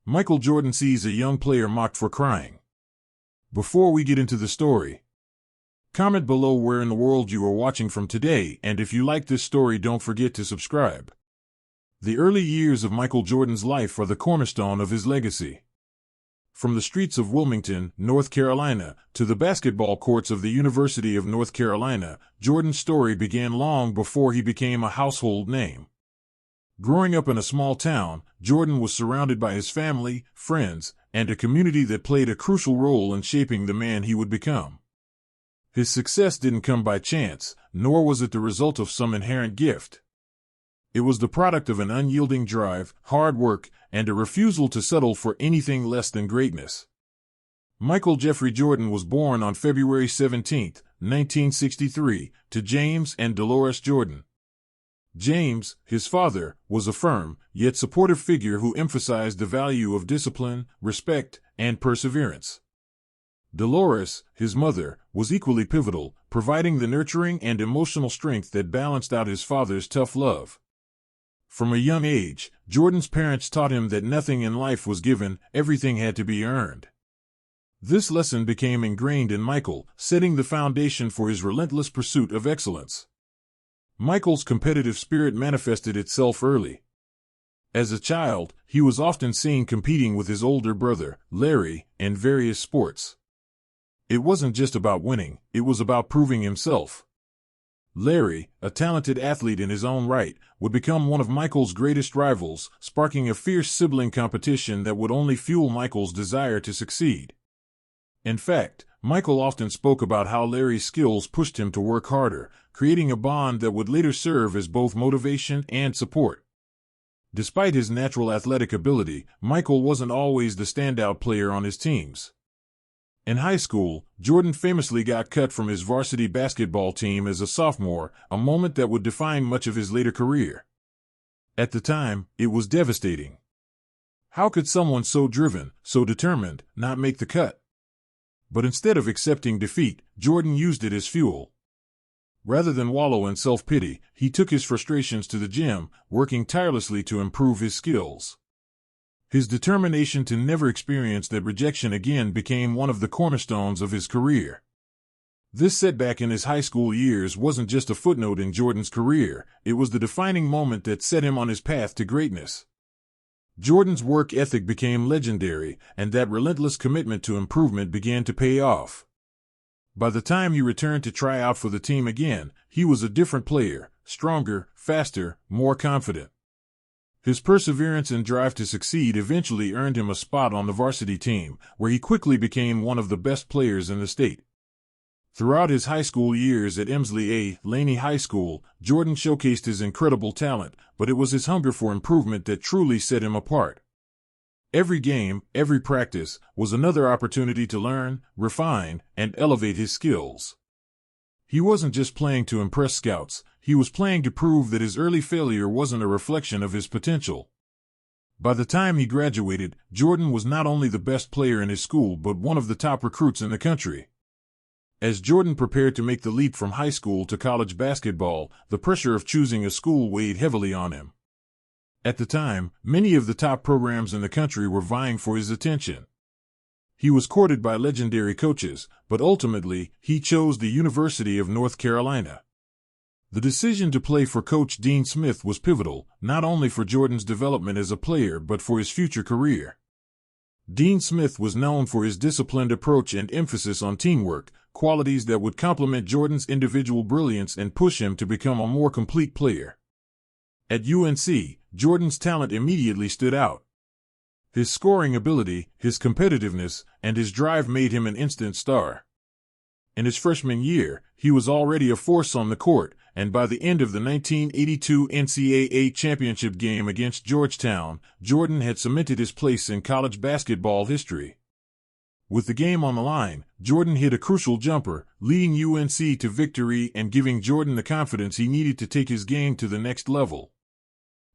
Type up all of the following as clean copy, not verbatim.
Michael Jordan sees a young player mocked for crying. Before we get into the story, comment below where in the world you are watching from today, and if you like this story, don't forget to subscribe. The early years of Michael Jordan's life are the cornerstone of his legacy. From the streets of Wilmington, North Carolina, to the basketball courts of the University of North Carolina, Jordan's story began long before he became a household name. Growing up in a small town, Jordan was surrounded by his family, friends, and a community that played a crucial role in shaping the man he would become. His success didn't come by chance, nor was it the result of some inherent gift. It was the product of an unyielding drive, hard work, and a refusal to settle for anything less than greatness. Michael Jeffrey Jordan was born on February 17, 1963, to James and Dolores Jordan. James, his father, was a firm, yet supportive figure who emphasized the value of discipline, respect, and perseverance. Dolores, his mother, was equally pivotal, providing the nurturing and emotional strength that balanced out his father's tough love. From a young age, Jordan's parents taught him that nothing in life was given, everything had to be earned. This lesson became ingrained in Michael, setting the foundation for his relentless pursuit of excellence. Michael's competitive spirit manifested itself early. As a child, he was often seen competing with his older brother, Larry, in various sports. It wasn't just about winning, it was about proving himself. Larry, a talented athlete in his own right, would become one of Michael's greatest rivals, sparking a fierce sibling competition that would only fuel Michael's desire to succeed. In fact, Michael often spoke about how Larry's skills pushed him to work harder, creating a bond that would later serve as both motivation and support. Despite his natural athletic ability, Michael wasn't always the standout player on his teams. In high school, Jordan famously got cut from his varsity basketball team as a sophomore, a moment that would define much of his later career. At the time, it was devastating. How could someone so driven, so determined, not make the cut? But instead of accepting defeat, Jordan used it as fuel. Rather than wallow in self-pity, he took his frustrations to the gym, working tirelessly to improve his skills. His determination to never experience that rejection again became one of the cornerstones of his career. This setback in his high school years wasn't just a footnote in Jordan's career, it was the defining moment that set him on his path to greatness. Jordan's work ethic became legendary, and that relentless commitment to improvement began to pay off. By the time he returned to try out for the team again, he was a different player, stronger, faster, more confident. His perseverance and drive to succeed eventually earned him a spot on the varsity team, where he quickly became one of the best players in the state. Throughout his high school years at Emslie A. Laney High School, Jordan showcased his incredible talent, but it was his hunger for improvement that truly set him apart. Every game, every practice, was another opportunity to learn, refine, and elevate his skills. He wasn't just playing to impress scouts, he was playing to prove that his early failure wasn't a reflection of his potential. By the time he graduated, Jordan was not only the best player in his school but one of the top recruits in the country. As Jordan prepared to make the leap from high school to college basketball, the pressure of choosing a school weighed heavily on him. At the time, many of the top programs in the country were vying for his attention. He was courted by legendary coaches, but ultimately, he chose the University of North Carolina. The decision to play for Coach Dean Smith was pivotal, not only for Jordan's development as a player but for his future career. Dean Smith was known for his disciplined approach and emphasis on teamwork, qualities that would complement Jordan's individual brilliance and push him to become a more complete player. At UNC, Jordan's talent immediately stood out. His scoring ability, his competitiveness, and his drive made him an instant star. In his freshman year, he was already a force on the court, and by the end of the 1982 NCAA championship game against Georgetown, Jordan had cemented his place in college basketball history. With the game on the line, Jordan hit a crucial jumper, leading UNC to victory and giving Jordan the confidence he needed to take his game to the next level.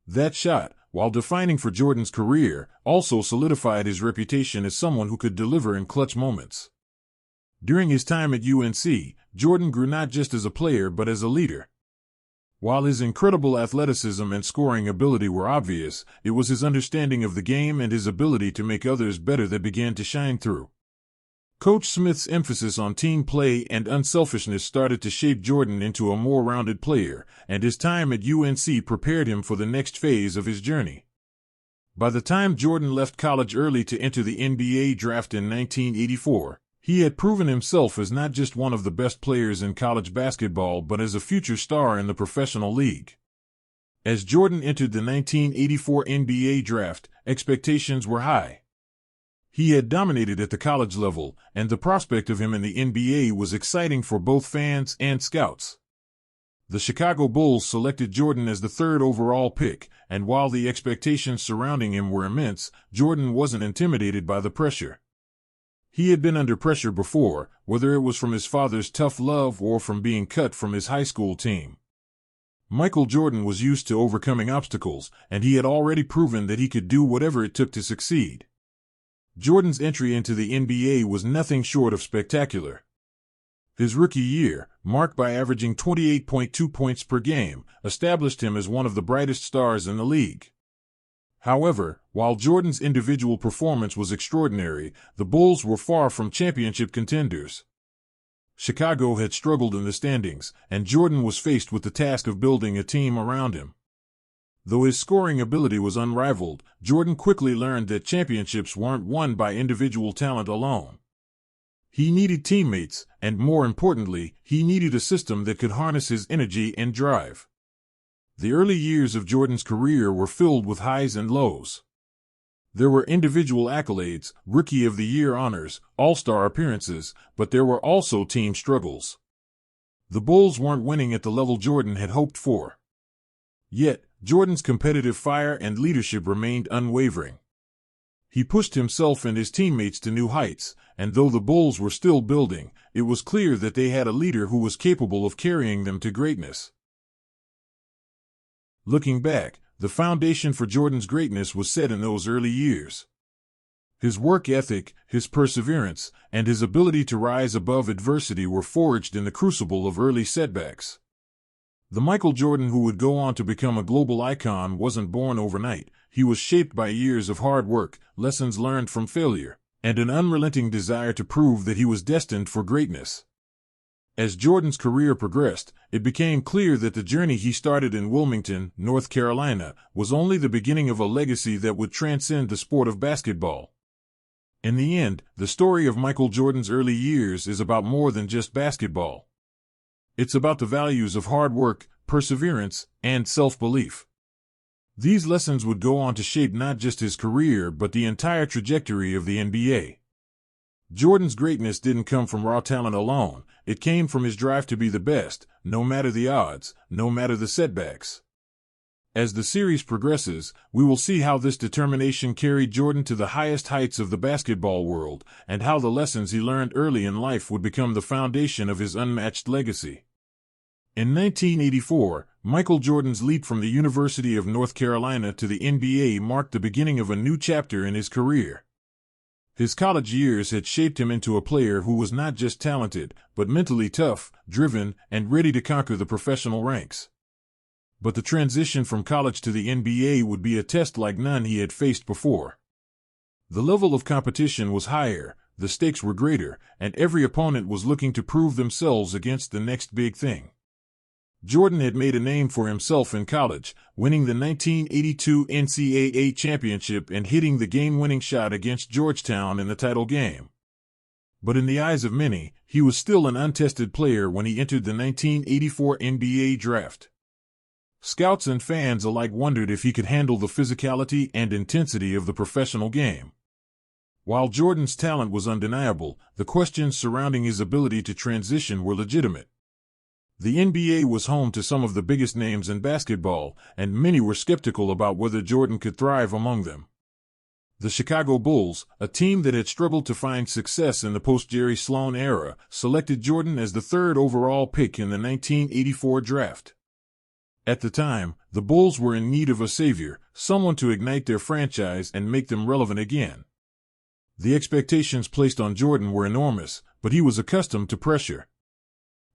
That shot, while defining for Jordan's career, also solidified his reputation as someone who could deliver in clutch moments. During his time at UNC, Jordan grew not just as a player but as a leader. While his incredible athleticism and scoring ability were obvious, it was his understanding of the game and his ability to make others better that began to shine through. Coach Smith's emphasis on team play and unselfishness started to shape Jordan into a more rounded player, and his time at UNC prepared him for the next phase of his journey. By the time Jordan left college early to enter the NBA draft in 1984, he had proven himself as not just one of the best players in college basketball but as a future star in the professional league. As Jordan entered the 1984 NBA draft, expectations were high. He had dominated at the college level, and the prospect of him in the NBA was exciting for both fans and scouts. The Chicago Bulls selected Jordan as the third overall pick, and while the expectations surrounding him were immense, Jordan wasn't intimidated by the pressure. He had been under pressure before, whether it was from his father's tough love or from being cut from his high school team. Michael Jordan was used to overcoming obstacles, and he had already proven that he could do whatever it took to succeed. Jordan's entry into the NBA was nothing short of spectacular. His rookie year, marked by averaging 28.2 points per game, established him as one of the brightest stars in the league. However, while Jordan's individual performance was extraordinary, the Bulls were far from championship contenders. Chicago had struggled in the standings, and Jordan was faced with the task of building a team around him. Though his scoring ability was unrivaled, Jordan quickly learned that championships weren't won by individual talent alone. He needed teammates, and more importantly, he needed a system that could harness his energy and drive. The early years of Jordan's career were filled with highs and lows. There were individual accolades, Rookie of the Year honors, All-Star appearances, but there were also team struggles. The Bulls weren't winning at the level Jordan had hoped for. Yet, Jordan's competitive fire and leadership remained unwavering. He pushed himself and his teammates to new heights, and though the Bulls were still building, it was clear that they had a leader who was capable of carrying them to greatness. Looking back, the foundation for Jordan's greatness was set in those early years. His work ethic, his perseverance, and his ability to rise above adversity were forged in the crucible of early setbacks. The Michael Jordan who would go on to become a global icon wasn't born overnight. He was shaped by years of hard work, lessons learned from failure, and an unrelenting desire to prove that he was destined for greatness. As Jordan's career progressed, it became clear that the journey he started in Wilmington, North Carolina, was only the beginning of a legacy that would transcend the sport of basketball. In the end, the story of Michael Jordan's early years is about more than just basketball. It's about the values of hard work, perseverance, and self-belief. These lessons would go on to shape not just his career but the entire trajectory of the NBA. Jordan's greatness didn't come from raw talent alone, it came from his drive to be the best, no matter the odds, no matter the setbacks. As the series progresses, we will see how this determination carried Jordan to the highest heights of the basketball world, and how the lessons he learned early in life would become the foundation of his unmatched legacy. In 1984, Michael Jordan's leap from the University of North Carolina to the NBA marked the beginning of a new chapter in his career. His college years had shaped him into a player who was not just talented, but mentally tough, driven, and ready to conquer the professional ranks. But the transition from college to the NBA would be a test like none he had faced before. The level of competition was higher, the stakes were greater, and every opponent was looking to prove themselves against the next big thing. Jordan had made a name for himself in college, winning the 1982 NCAA championship and hitting the game-winning shot against Georgetown in the title game. But in the eyes of many, he was still an untested player when he entered the 1984 NBA draft. Scouts and fans alike wondered if he could handle the physicality and intensity of the professional game. While Jordan's talent was undeniable, the questions surrounding his ability to transition were legitimate. The NBA was home to some of the biggest names in basketball, and many were skeptical about whether Jordan could thrive among them. The Chicago Bulls, a team that had struggled to find success in the post-Jerry Sloan era, selected Jordan as the third overall pick in the 1984 draft. At the time, the Bulls were in need of a savior, someone to ignite their franchise and make them relevant again. The expectations placed on Jordan were enormous, but he was accustomed to pressure.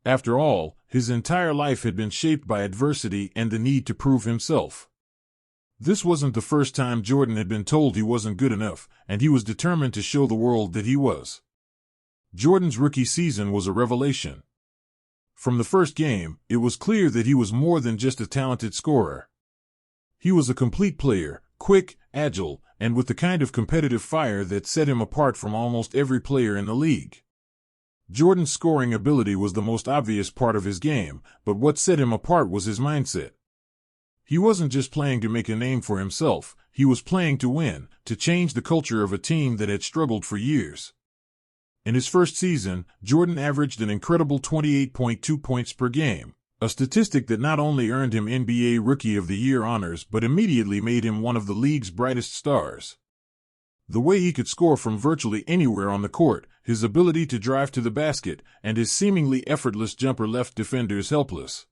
After all, his entire life had been shaped by adversity and the need to prove himself. This wasn't the first time Jordan had been told he wasn't good enough, and he was determined to show the world that he was. Jordan's rookie season was a revelation. From the first game, it was clear that he was more than just a talented scorer. He was a complete player, quick, agile, and with the kind of competitive fire that set him apart from almost every player in the league. Jordan's scoring ability was the most obvious part of his game, but what set him apart was his mindset. He wasn't just playing to make a name for himself, he was playing to win, to change the culture of a team that had struggled for years. In his first season, Jordan averaged an incredible 28.2 points per game, a statistic that not only earned him NBA Rookie of the Year honors but immediately made him one of the league's brightest stars. The way he could score from virtually anywhere on the court, his ability to drive to the basket, and his seemingly effortless jumper left defenders helpless.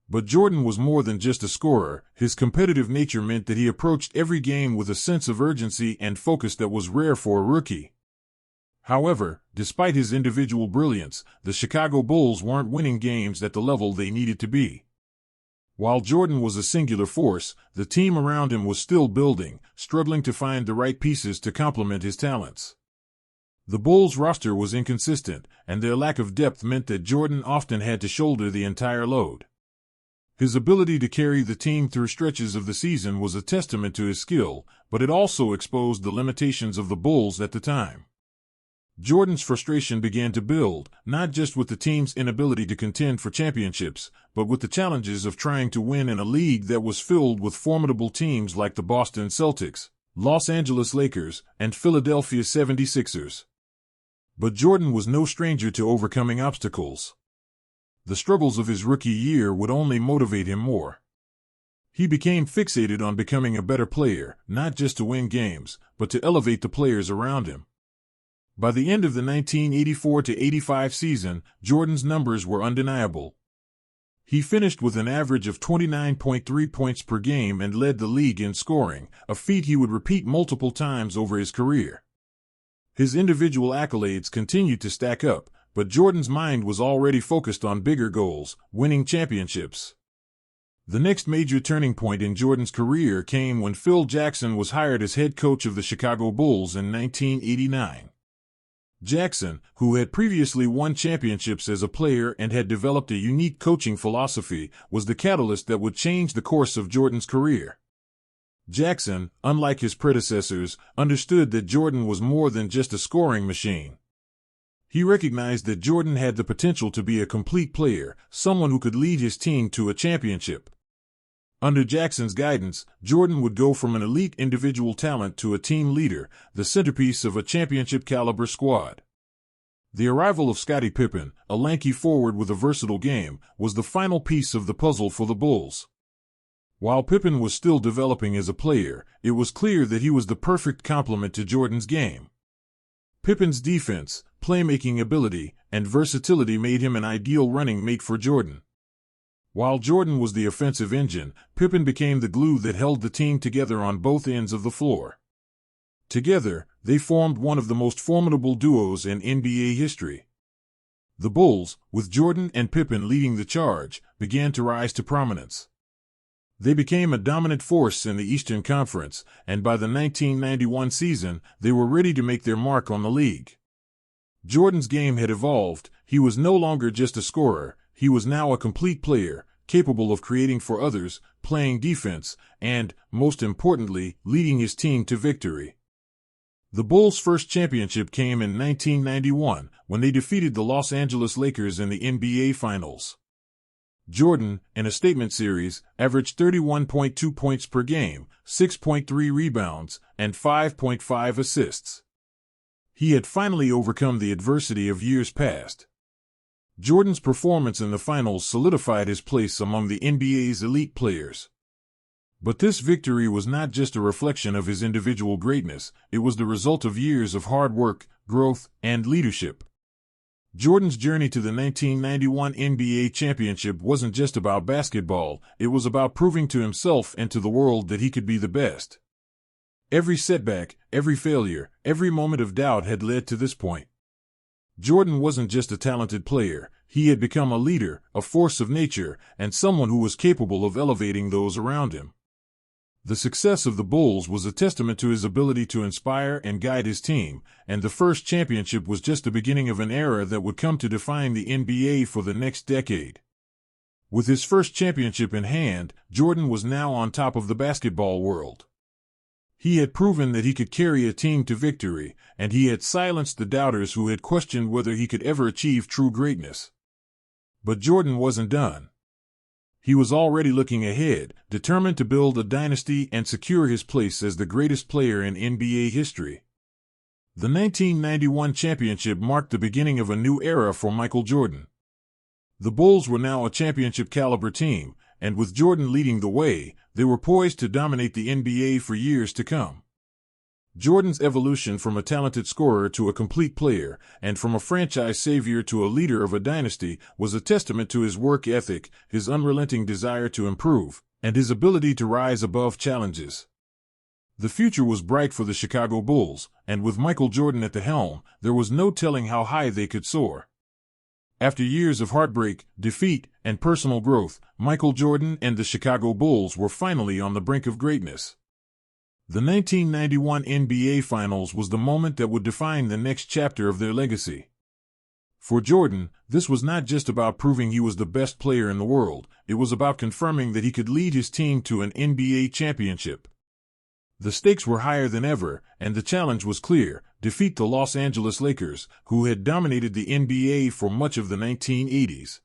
But Jordan was more than just a scorer. His competitive nature meant that he approached every game with a sense of urgency and focus that was rare for a rookie. However, despite his individual brilliance, the Chicago Bulls weren't winning games at the level they needed to be. While Jordan was a singular force, the team around him was still building, struggling to find the right pieces to complement his talents. The Bulls' roster was inconsistent, and their lack of depth meant that Jordan often had to shoulder the entire load. His ability to carry the team through stretches of the season was a testament to his skill, but it also exposed the limitations of the Bulls at the time. Jordan's frustration began to build, not just with the team's inability to contend for championships, but with the challenges of trying to win in a league that was filled with formidable teams like the Boston Celtics, Los Angeles Lakers, and Philadelphia 76ers. But Jordan was no stranger to overcoming obstacles. The struggles of his rookie year would only motivate him more. He became fixated on becoming a better player, not just to win games, but to elevate the players around him. By the end of the 1984-85 season, Jordan's numbers were undeniable. He finished with an average of 29.3 points per game and led the league in scoring, a feat he would repeat multiple times over his career. His individual accolades continued to stack up, but Jordan's mind was already focused on bigger goals, winning championships. The next major turning point in Jordan's career came when Phil Jackson was hired as head coach of the Chicago Bulls in 1989. Jackson, who had previously won championships as a player and had developed a unique coaching philosophy, was the catalyst that would change the course of Jordan's career. Jackson, unlike his predecessors, understood that Jordan was more than just a scoring machine. He recognized that Jordan had the potential to be a complete player, someone who could lead his team to a championship. Under Jackson's guidance, Jordan would go from an elite individual talent to a team leader, the centerpiece of a championship-caliber squad. The arrival of Scottie Pippen, a lanky forward with a versatile game, was the final piece of the puzzle for the Bulls. While Pippen was still developing as a player, it was clear that he was the perfect complement to Jordan's game. Pippen's defense, playmaking ability, and versatility made him an ideal running mate for Jordan. While Jordan was the offensive engine, Pippen became the glue that held the team together on both ends of the floor. Together, they formed one of the most formidable duos in NBA history. The Bulls, with Jordan and Pippen leading the charge, began to rise to prominence. They became a dominant force in the Eastern Conference, and by the 1991 season, they were ready to make their mark on the league. Jordan's game had evolved. He was no longer just a scorer. He was now a complete player, capable of creating for others, playing defense, and, most importantly, leading his team to victory. The Bulls' first championship came in 1991, when they defeated the Los Angeles Lakers in the NBA Finals. Jordan, in a statement series, averaged 31.2 points per game, 6.3 rebounds, and 5.5 assists. He had finally overcome the adversity of years past. Jordan's performance in the finals solidified his place among the NBA's elite players. But this victory was not just a reflection of his individual greatness, it was the result of years of hard work, growth, and leadership. Jordan's journey to the 1991 NBA championship wasn't just about basketball, it was about proving to himself and to the world that he could be the best. Every setback, every failure, every moment of doubt had led to this point. Jordan wasn't just a talented player, He had become a leader, a force of nature, and someone who was capable of elevating those around him. The success of the Bulls was a testament to his ability to inspire and guide his team, and the first championship was just the beginning of an era that would come to define the NBA for the next decade. With his first championship in hand, Jordan was now on top of the basketball world. He had proven that he could carry a team to victory, and he had silenced the doubters who had questioned whether he could ever achieve true greatness. But Jordan wasn't done. He was already looking ahead, determined to build a dynasty and secure his place as the greatest player in NBA history. The 1991 championship marked the beginning of a new era for Michael Jordan. The Bulls were now a championship-caliber team, and with Jordan leading the way, they were poised to dominate the NBA for years to come. Jordan's evolution from a talented scorer to a complete player, and from a franchise savior to a leader of a dynasty, was a testament to his work ethic, his unrelenting desire to improve, and his ability to rise above challenges. The future was bright for the Chicago Bulls, and with Michael Jordan at the helm, there was no telling how high they could soar. After years of heartbreak, defeat, and personal growth, Michael Jordan and the Chicago Bulls were finally on the brink of greatness. The 1991 NBA Finals was the moment that would define the next chapter of their legacy. For Jordan, this was not just about proving he was the best player in the world, it was about confirming that he could lead his team to an NBA championship. The stakes were higher than ever, and the challenge was clear: defeat the Los Angeles Lakers, who had dominated the NBA for much of the 1980s.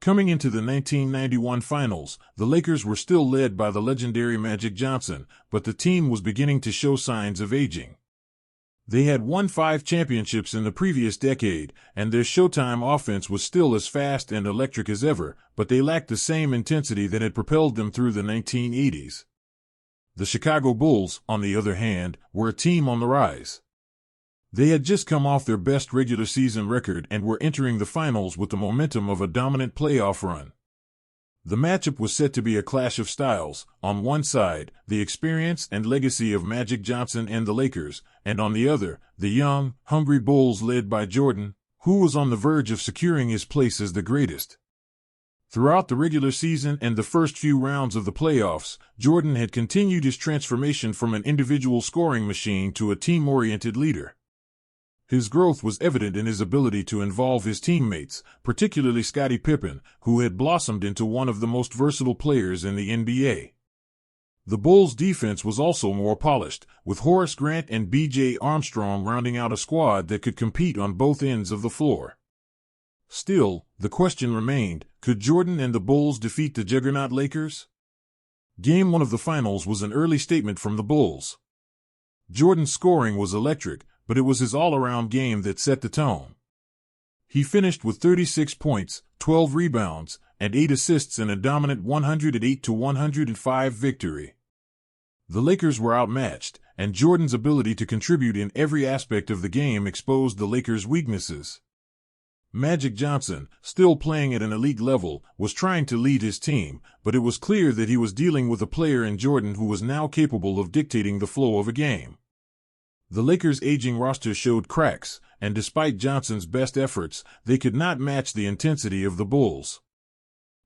Coming into the 1991 Finals, the Lakers were still led by the legendary Magic Johnson, but the team was beginning to show signs of aging. They had won 5 championships in the previous decade, and their Showtime offense was still as fast and electric as ever, but they lacked the same intensity that had propelled them through the 1980s. The Chicago Bulls, on the other hand, were a team on the rise. They had just come off their best regular season record and were entering the finals with the momentum of a dominant playoff run. The matchup was set to be a clash of styles: on one side, the experience and legacy of Magic Johnson and the Lakers, and on the other, the young, hungry Bulls led by Jordan, who was on the verge of securing his place as the greatest. Throughout the regular season and the first few rounds of the playoffs, Jordan had continued his transformation from an individual scoring machine to a team-oriented leader. His growth was evident in his ability to involve his teammates, particularly Scottie Pippen, who had blossomed into one of the most versatile players in the NBA. The Bulls' defense was also more polished, with Horace Grant and B.J. Armstrong rounding out a squad that could compete on both ends of the floor. Still, the question remained: could Jordan and the Bulls defeat the juggernaut Lakers? Game 1 of the Finals was an early statement from the Bulls. Jordan's scoring was electric, but it was his all-around game that set the tone. He finished with 36 points, 12 rebounds, and 8 assists in a dominant 108-105 victory. The Lakers were outmatched, and Jordan's ability to contribute in every aspect of the game exposed the Lakers' weaknesses. Magic Johnson, still playing at an elite level, was trying to lead his team, but it was clear that he was dealing with a player in Jordan who was now capable of dictating the flow of a game. The Lakers' aging roster showed cracks, and despite Johnson's best efforts, they could not match the intensity of the Bulls.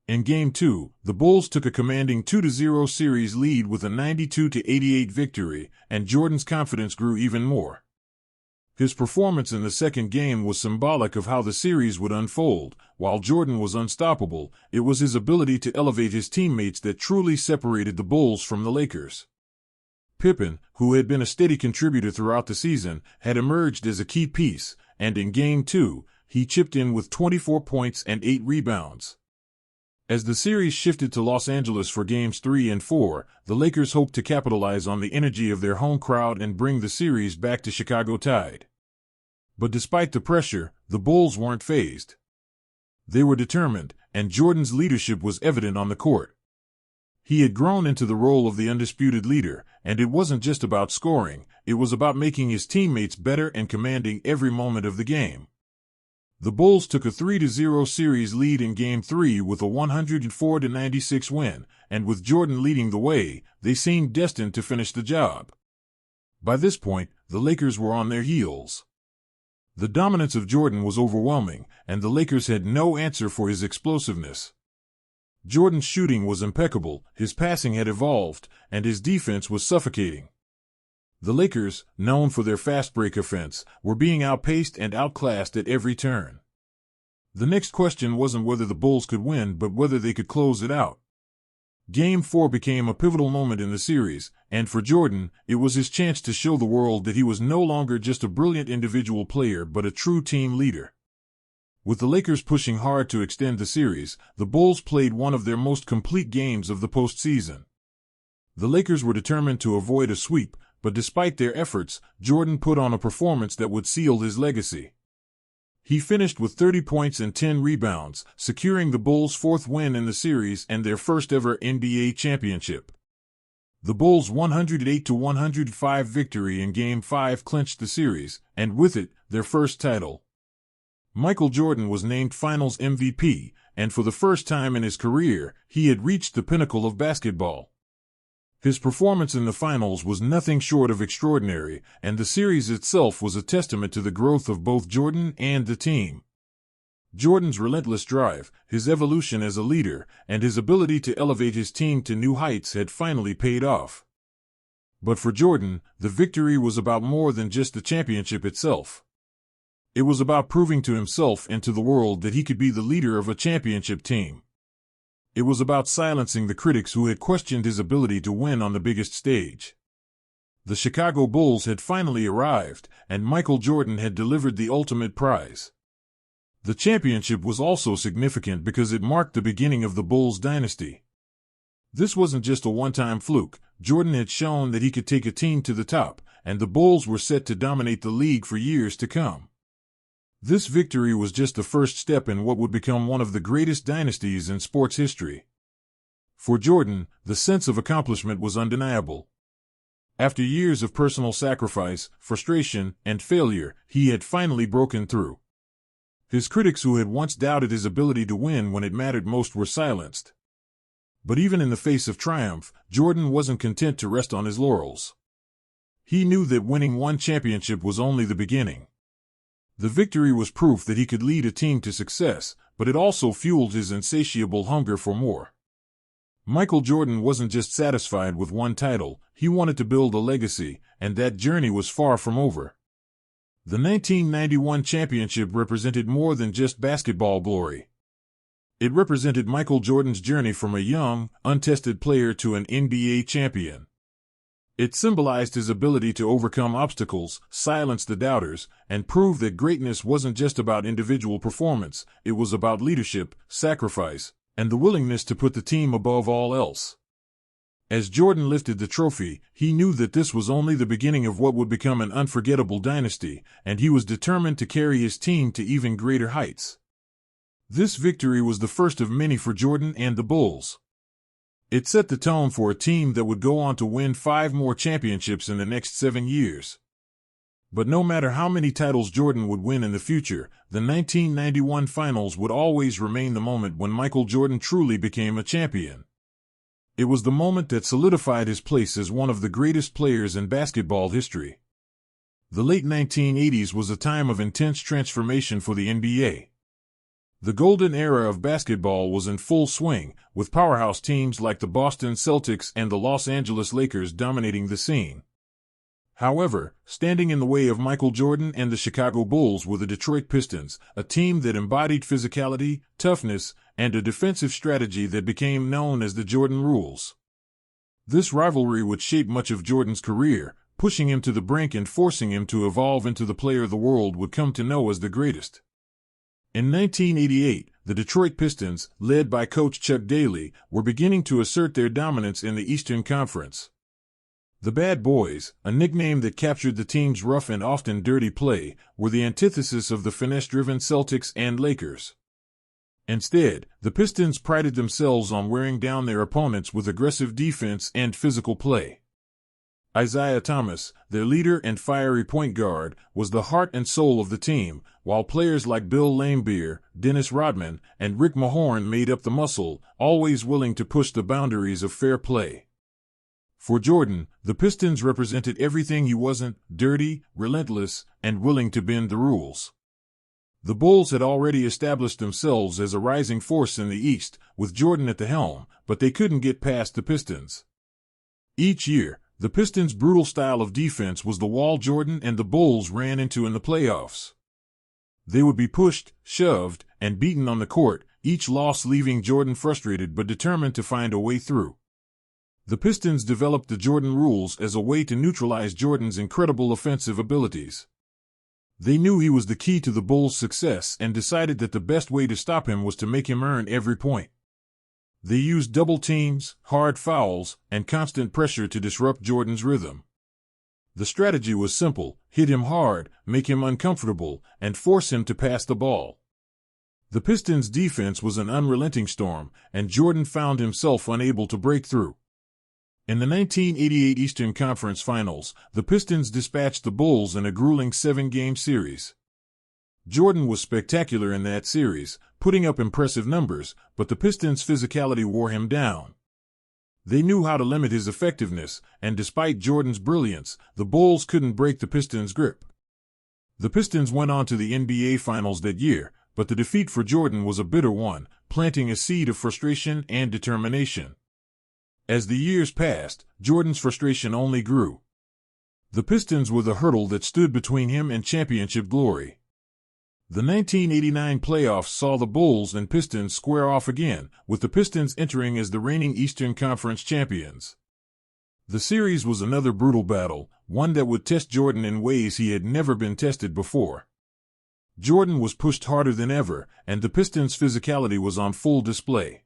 In Game 2, the Bulls took a commanding 2-0 series lead with a 92-88 victory, and Jordan's confidence grew even more. His performance in the second game was symbolic of how the series would unfold. While Jordan was unstoppable, it was his ability to elevate his teammates that truly separated the Bulls from the Lakers. Pippen, who had been a steady contributor throughout the season, had emerged as a key piece, and in Game 2, he chipped in with 24 points and 8 rebounds. As the series shifted to Los Angeles for Games 3 and 4, the Lakers hoped to capitalize on the energy of their home crowd and bring the series back to Chicago tied. But despite the pressure, the Bulls weren't fazed. They were determined, and Jordan's leadership was evident on the court. He had grown into the role of the undisputed leader, and it wasn't just about scoring, it was about making his teammates better and commanding every moment of the game. The Bulls took a 3-0 series lead in Game 3 with a 104-96 win, and with Jordan leading the way, they seemed destined to finish the job. By this point, the Lakers were on their heels. The dominance of Jordan was overwhelming, and the Lakers had no answer for his explosiveness. Jordan's shooting was impeccable, his passing had evolved, and his defense was suffocating. The Lakers, known for their fast break offense, were being outpaced and outclassed at every turn. The next question wasn't whether the Bulls could win, but whether they could close it out. Game 4 became a pivotal moment in the series, and for Jordan, it was his chance to show the world that he was no longer just a brilliant individual player but a true team leader. With the Lakers pushing hard to extend the series, the Bulls played one of their most complete games of the postseason. The Lakers were determined to avoid a sweep, but despite their efforts, Jordan put on a performance that would seal his legacy. He finished with 30 points and 10 rebounds, securing the Bulls' fourth win in the series and their first-ever NBA championship. The Bulls' 108-105 victory in Game 5 clinched the series, and with it, their first title. Michael Jordan was named Finals MVP, and for the first time in his career, he had reached the pinnacle of basketball. His performance in the finals was nothing short of extraordinary, and the series itself was a testament to the growth of both Jordan and the team. Jordan's relentless drive, his evolution as a leader, and his ability to elevate his team to new heights had finally paid off. But for Jordan, the victory was about more than just the championship itself. It was about proving to himself and to the world that he could be the leader of a championship team. It was about silencing the critics who had questioned his ability to win on the biggest stage. The Chicago Bulls had finally arrived, and Michael Jordan had delivered the ultimate prize. The championship was also significant because it marked the beginning of the Bulls dynasty. This wasn't just a one-time fluke. Jordan had shown that he could take a team to the top, and the Bulls were set to dominate the league for years to come. This victory was just the first step in what would become one of the greatest dynasties in sports history. For Jordan, the sense of accomplishment was undeniable. After years of personal sacrifice, frustration, and failure, he had finally broken through. His critics who had once doubted his ability to win when it mattered most were silenced. But even in the face of triumph, Jordan wasn't content to rest on his laurels. He knew that winning one championship was only the beginning. The victory was proof that he could lead a team to success, but it also fueled his insatiable hunger for more. Michael Jordan wasn't just satisfied with one title, he wanted to build a legacy, and that journey was far from over. The 1991 championship represented more than just basketball glory. It represented Michael Jordan's journey from a young, untested player to an NBA champion. It symbolized his ability to overcome obstacles, silence the doubters, and prove that greatness wasn't just about individual performance, it was about leadership, sacrifice, and the willingness to put the team above all else. As Jordan lifted the trophy, he knew that this was only the beginning of what would become an unforgettable dynasty, and he was determined to carry his team to even greater heights. This victory was the first of many for Jordan and the Bulls. It set the tone for a team that would go on to win 5 more championships in the next 7 years. But no matter how many titles Jordan would win in the future, the 1991 Finals would always remain the moment when Michael Jordan truly became a champion. It was the moment that solidified his place as one of the greatest players in basketball history. The late 1980s was a time of intense transformation for the NBA. The golden era of basketball was in full swing, with powerhouse teams like the Boston Celtics and the Los Angeles Lakers dominating the scene. However, standing in the way of Michael Jordan and the Chicago Bulls were the Detroit Pistons, a team that embodied physicality, toughness, and a defensive strategy that became known as the Jordan Rules. This rivalry would shape much of Jordan's career, pushing him to the brink and forcing him to evolve into the player the world would come to know as the greatest. In 1988, the Detroit Pistons, led by coach Chuck Daly, were beginning to assert their dominance in the Eastern Conference. The Bad Boys, a nickname that captured the team's rough and often dirty play, were the antithesis of the finesse-driven Celtics and Lakers. Instead, the Pistons prided themselves on wearing down their opponents with aggressive defense and physical play. Isaiah Thomas, their leader and fiery point guard, was the heart and soul of the team, while players like Bill Laimbeer, Dennis Rodman, and Rick Mahorn made up the muscle, always willing to push the boundaries of fair play. For Jordan, the Pistons represented everything he wasn't: dirty, relentless, and willing to bend the rules. The Bulls had already established themselves as a rising force in the East, with Jordan at the helm, but they couldn't get past the Pistons. Each year, the Pistons' brutal style of defense was the wall Jordan and the Bulls ran into in the playoffs. They would be pushed, shoved, and beaten on the court, each loss leaving Jordan frustrated but determined to find a way through. The Pistons developed the Jordan rules as a way to neutralize Jordan's incredible offensive abilities. They knew he was the key to the Bulls' success and decided that the best way to stop him was to make him earn every point. They used double teams, hard fouls, and constant pressure to disrupt Jordan's rhythm. The strategy was simple: hit him hard, make him uncomfortable, and force him to pass the ball. The Pistons' defense was an unrelenting storm, and Jordan found himself unable to break through. In the 1988 Eastern Conference Finals, the Pistons dispatched the Bulls in a grueling 7-game series. Jordan was spectacular in that series, putting up impressive numbers, but the Pistons' physicality wore him down. They knew how to limit his effectiveness, and despite Jordan's brilliance, the Bulls couldn't break the Pistons' grip. The Pistons went on to the NBA Finals that year, but the defeat for Jordan was a bitter one, planting a seed of frustration and determination. As the years passed, Jordan's frustration only grew. The Pistons were the hurdle that stood between him and championship glory. The 1989 playoffs saw the Bulls and Pistons square off again, with the Pistons entering as the reigning Eastern Conference champions. The series was another brutal battle, one that would test Jordan in ways he had never been tested before. Jordan was pushed harder than ever, and the Pistons' physicality was on full display.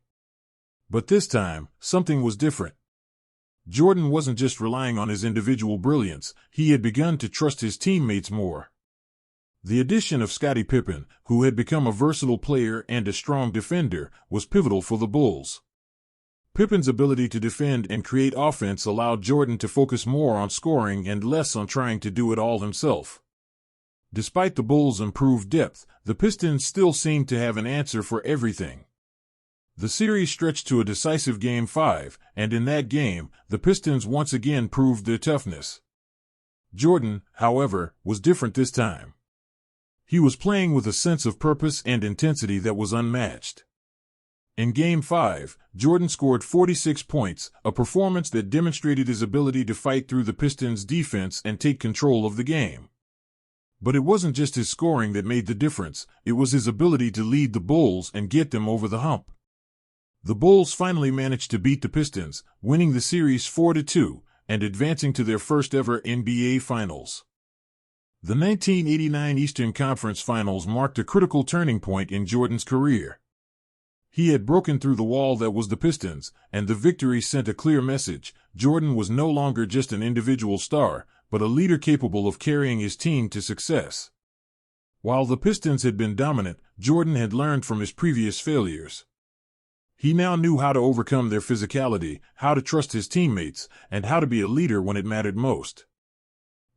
But this time, something was different. Jordan wasn't just relying on his individual brilliance, he had begun to trust his teammates more. The addition of Scottie Pippen, who had become a versatile player and a strong defender, was pivotal for the Bulls. Pippen's ability to defend and create offense allowed Jordan to focus more on scoring and less on trying to do it all himself. Despite the Bulls' improved depth, the Pistons still seemed to have an answer for everything. The series stretched to a decisive Game 5, and in that game, the Pistons once again proved their toughness. Jordan, however, was different this time. He was playing with a sense of purpose and intensity that was unmatched. In Game 5, Jordan scored 46 points, a performance that demonstrated his ability to fight through the Pistons' defense and take control of the game. But it wasn't just his scoring that made the difference, it was his ability to lead the Bulls and get them over the hump. The Bulls finally managed to beat the Pistons, winning the series 4-2, and advancing to their first-ever NBA Finals. The 1989 Eastern Conference Finals marked a critical turning point in Jordan's career. He had broken through the wall that was the Pistons, and the victory sent a clear message: Jordan was no longer just an individual star, but a leader capable of carrying his team to success. While the Pistons had been dominant, Jordan had learned from his previous failures. He now knew how to overcome their physicality, how to trust his teammates, and how to be a leader when it mattered most.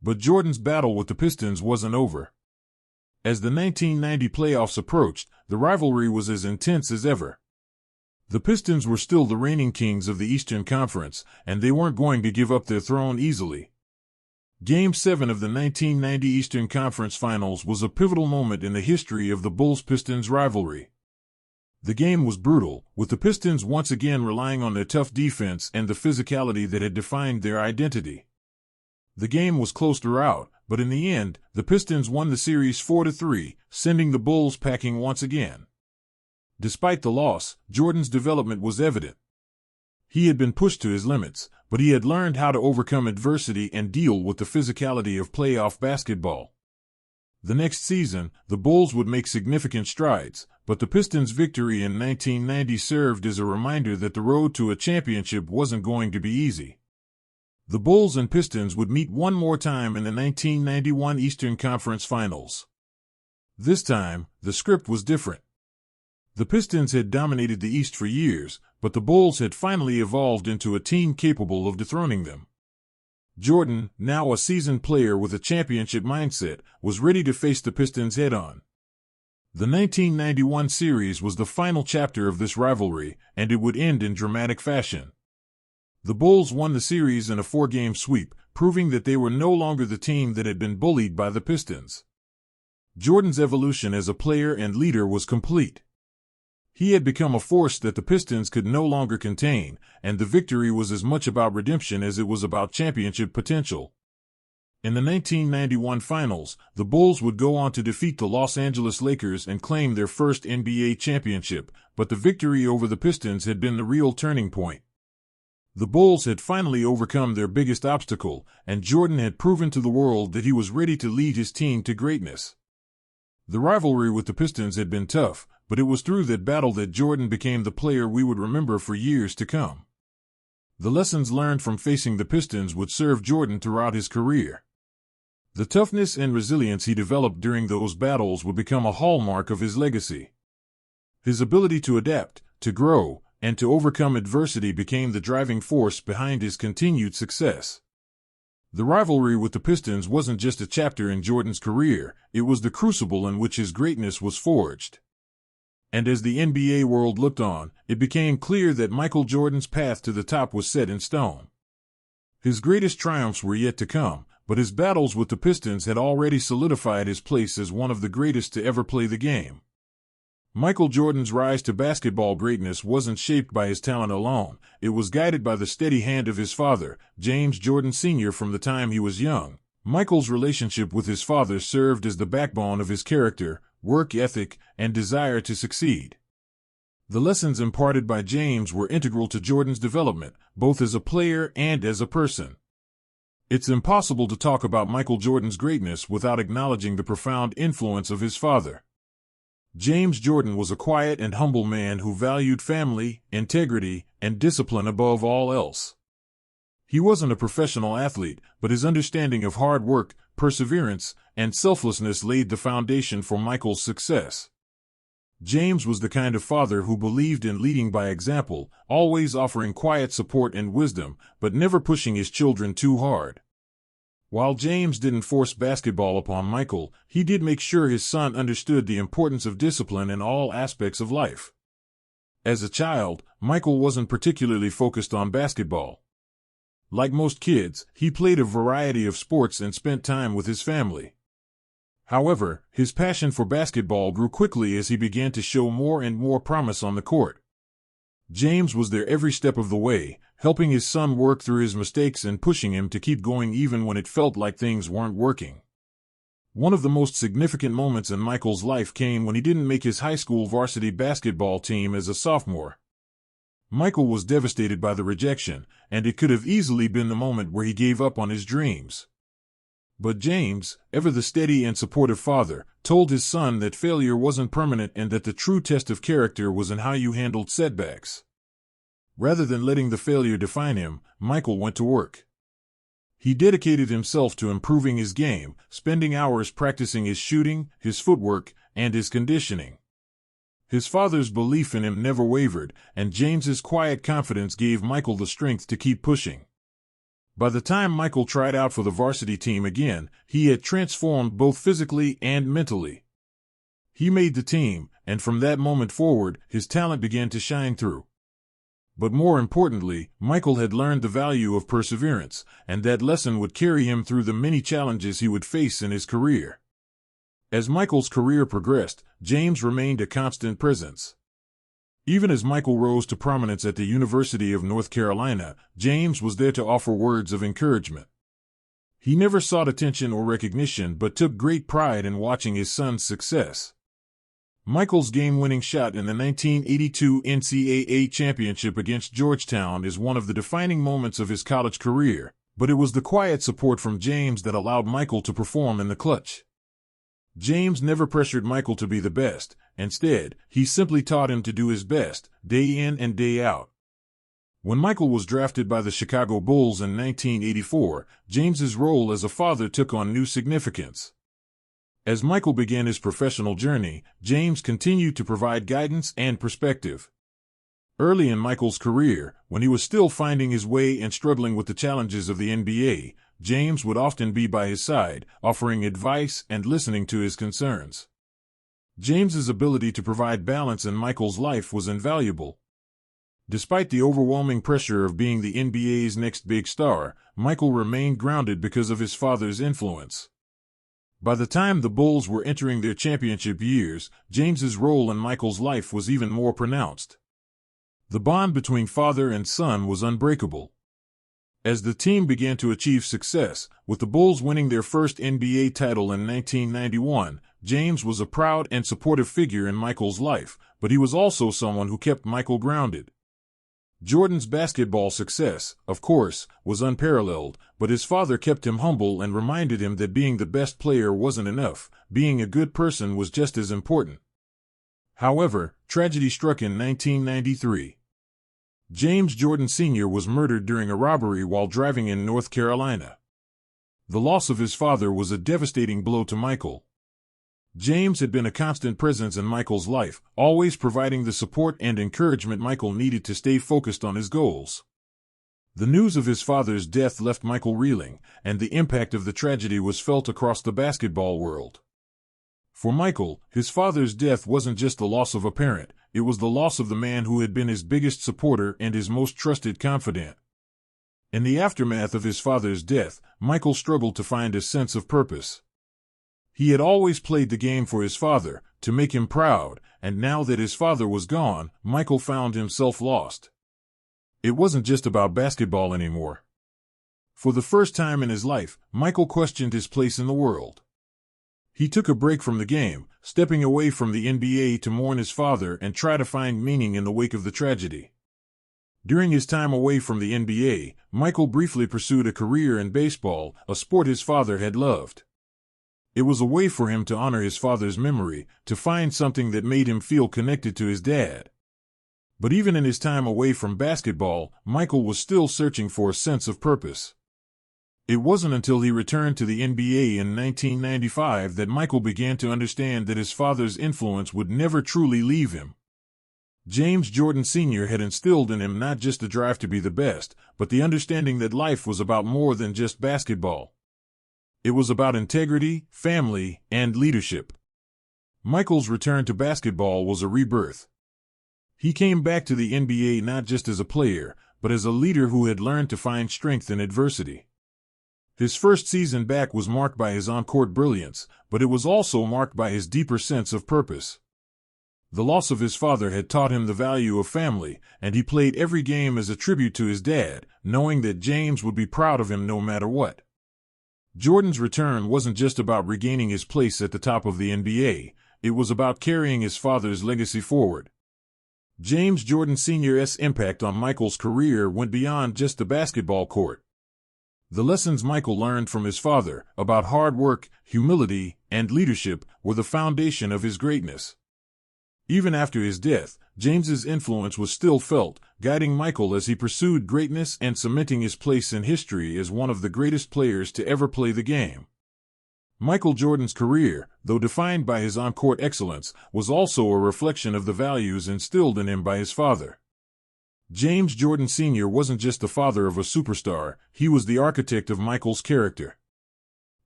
But Jordan's battle with the Pistons wasn't over. As the 1990 playoffs approached, the rivalry was as intense as ever. The Pistons were still the reigning kings of the Eastern Conference, and they weren't going to give up their throne easily. Game 7 of the 1990 Eastern Conference Finals was a pivotal moment in the history of the Bulls-Pistons rivalry. The game was brutal, with the Pistons once again relying on their tough defense and the physicality that had defined their identity. The game was close throughout, but in the end, the Pistons won the series 4-3, sending the Bulls packing once again. Despite the loss, Jordan's development was evident. He had been pushed to his limits, but he had learned how to overcome adversity and deal with the physicality of playoff basketball. The next season, the Bulls would make significant strides, but the Pistons' victory in 1990 served as a reminder that the road to a championship wasn't going to be easy. The Bulls and Pistons would meet one more time in the 1991 Eastern Conference Finals. This time, the script was different. The Pistons had dominated the East for years, but the Bulls had finally evolved into a team capable of dethroning them. Jordan, now a seasoned player with a championship mindset, was ready to face the Pistons head-on. The 1991 series was the final chapter of this rivalry, and it would end in dramatic fashion. The Bulls won the series in a 4-game sweep, proving that they were no longer the team that had been bullied by the Pistons. Jordan's evolution as a player and leader was complete. He had become a force that the Pistons could no longer contain, and the victory was as much about redemption as it was about championship potential. In the 1991 Finals, the Bulls would go on to defeat the Los Angeles Lakers and claim their first NBA championship, but the victory over the Pistons had been the real turning point. The Bulls had finally overcome their biggest obstacle, and Jordan had proven to the world that he was ready to lead his team to greatness. The rivalry with the Pistons had been tough, but it was through that battle that Jordan became the player we would remember for years to come. The lessons learned from facing the Pistons would serve Jordan throughout his career. The toughness and resilience he developed during those battles would become a hallmark of his legacy. His ability to adapt, to grow, and to overcome adversity became the driving force behind his continued success. The rivalry with the Pistons wasn't just a chapter in Jordan's career, it was the crucible in which his greatness was forged. And as the NBA world looked on, it became clear that Michael Jordan's path to the top was set in stone. His greatest triumphs were yet to come, but his battles with the Pistons had already solidified his place as one of the greatest to ever play the game. Michael Jordan's rise to basketball greatness wasn't shaped by his talent alone, it was guided by the steady hand of his father, James Jordan Sr. From the time he was young, Michael's relationship with his father served as the backbone of his character, work ethic, and desire to succeed. The lessons imparted by James were integral to Jordan's development, both as a player and as a person. It's impossible to talk about Michael Jordan's greatness without acknowledging the profound influence of his father. James Jordan was a quiet and humble man who valued family, integrity, and discipline above all else. He wasn't a professional athlete, but his understanding of hard work, perseverance, and selflessness laid the foundation for Michael's success. James was the kind of father who believed in leading by example, always offering quiet support and wisdom, but never pushing his children too hard. While James didn't force basketball upon Michael, he did make sure his son understood the importance of discipline in all aspects of life. As a child, Michael wasn't particularly focused on basketball. Like most kids, he played a variety of sports and spent time with his family. However, his passion for basketball grew quickly as he began to show more and more promise on the court. James was there every step of the way, helping his son work through his mistakes and pushing him to keep going even when it felt like things weren't working. One of the most significant moments in Michael's life came when he didn't make his high school varsity basketball team as a sophomore. Michael was devastated by the rejection, and it could have easily been the moment where he gave up on his dreams. But James, ever the steady and supportive father, told his son that failure wasn't permanent and that the true test of character was in how you handled setbacks. Rather than letting the failure define him, Michael went to work. He dedicated himself to improving his game, spending hours practicing his shooting, his footwork, and his conditioning. His father's belief in him never wavered, and James's quiet confidence gave Michael the strength to keep pushing. By the time Michael tried out for the varsity team again, he had transformed both physically and mentally. He made the team, and from that moment forward, his talent began to shine through. But more importantly, Michael had learned the value of perseverance, and that lesson would carry him through the many challenges he would face in his career. As Michael's career progressed, James remained a constant presence. Even as Michael rose to prominence at the University of North Carolina, James was there to offer words of encouragement. He never sought attention or recognition but took great pride in watching his son's success. Michael's game-winning shot in the 1982 NCAA championship against Georgetown is one of the defining moments of his college career, but it was the quiet support from James that allowed Michael to perform in the clutch. James never pressured Michael to be the best. Instead, he simply taught him to do his best, day in and day out. When Michael was drafted by the Chicago Bulls in 1984, James's role as a father took on new significance. As Michael began his professional journey, James continued to provide guidance and perspective. Early in Michael's career, when he was still finding his way and struggling with the challenges of the NBA, James would often be by his side, offering advice and listening to his concerns. James's ability to provide balance in Michael's life was invaluable. Despite the overwhelming pressure of being the NBA's next big star, Michael remained grounded because of his father's influence. By the time the Bulls were entering their championship years, James's role in Michael's life was even more pronounced. The bond between father and son was unbreakable. As the team began to achieve success, with the Bulls winning their first NBA title in 1991, James was a proud and supportive figure in Michael's life, but he was also someone who kept Michael grounded. Jordan's basketball success, of course, was unparalleled, but his father kept him humble and reminded him that being the best player wasn't enough, being a good person was just as important. However, tragedy struck in 1993. James Jordan Sr. was murdered during a robbery while driving in North Carolina. The loss of his father was a devastating blow to Michael. James had been a constant presence in Michael's life, always providing the support and encouragement Michael needed to stay focused on his goals. The news of his father's death left Michael reeling, and the impact of the tragedy was felt across the basketball world. For Michael, his father's death wasn't just the loss of a parent, it was the loss of the man who had been his biggest supporter and his most trusted confidant. In the aftermath of his father's death, Michael struggled to find a sense of purpose. He had always played the game for his father, to make him proud, and now that his father was gone, Michael found himself lost. It wasn't just about basketball anymore. For the first time in his life, Michael questioned his place in the world. He took a break from the game, stepping away from the NBA to mourn his father and try to find meaning in the wake of the tragedy. During his time away from the NBA, Michael briefly pursued a career in baseball, a sport his father had loved. It was a way for him to honor his father's memory, to find something that made him feel connected to his dad. But even in his time away from basketball, Michael was still searching for a sense of purpose. It wasn't until he returned to the NBA in 1995 that Michael began to understand that his father's influence would never truly leave him. James Jordan Sr. had instilled in him not just the drive to be the best, but the understanding that life was about more than just basketball. It was about integrity, family, and leadership. Michael's return to basketball was a rebirth. He came back to the NBA not just as a player, but as a leader who had learned to find strength in adversity. His first season back was marked by his on-court brilliance, but it was also marked by his deeper sense of purpose. The loss of his father had taught him the value of family, and he played every game as a tribute to his dad, knowing that James would be proud of him no matter what. Jordan's return wasn't just about regaining his place at the top of the NBA, it was about carrying his father's legacy forward. James Jordan Sr.'s impact on Michael's career went beyond just the basketball court. The lessons Michael learned from his father about hard work, humility, and leadership were the foundation of his greatness. Even after his death, James's influence was still felt, guiding Michael as he pursued greatness and cementing his place in history as one of the greatest players to ever play the game. Michael Jordan's career, though defined by his on-court excellence, was also a reflection of the values instilled in him by his father. James Jordan Sr. wasn't just the father of a superstar, he was the architect of Michael's character.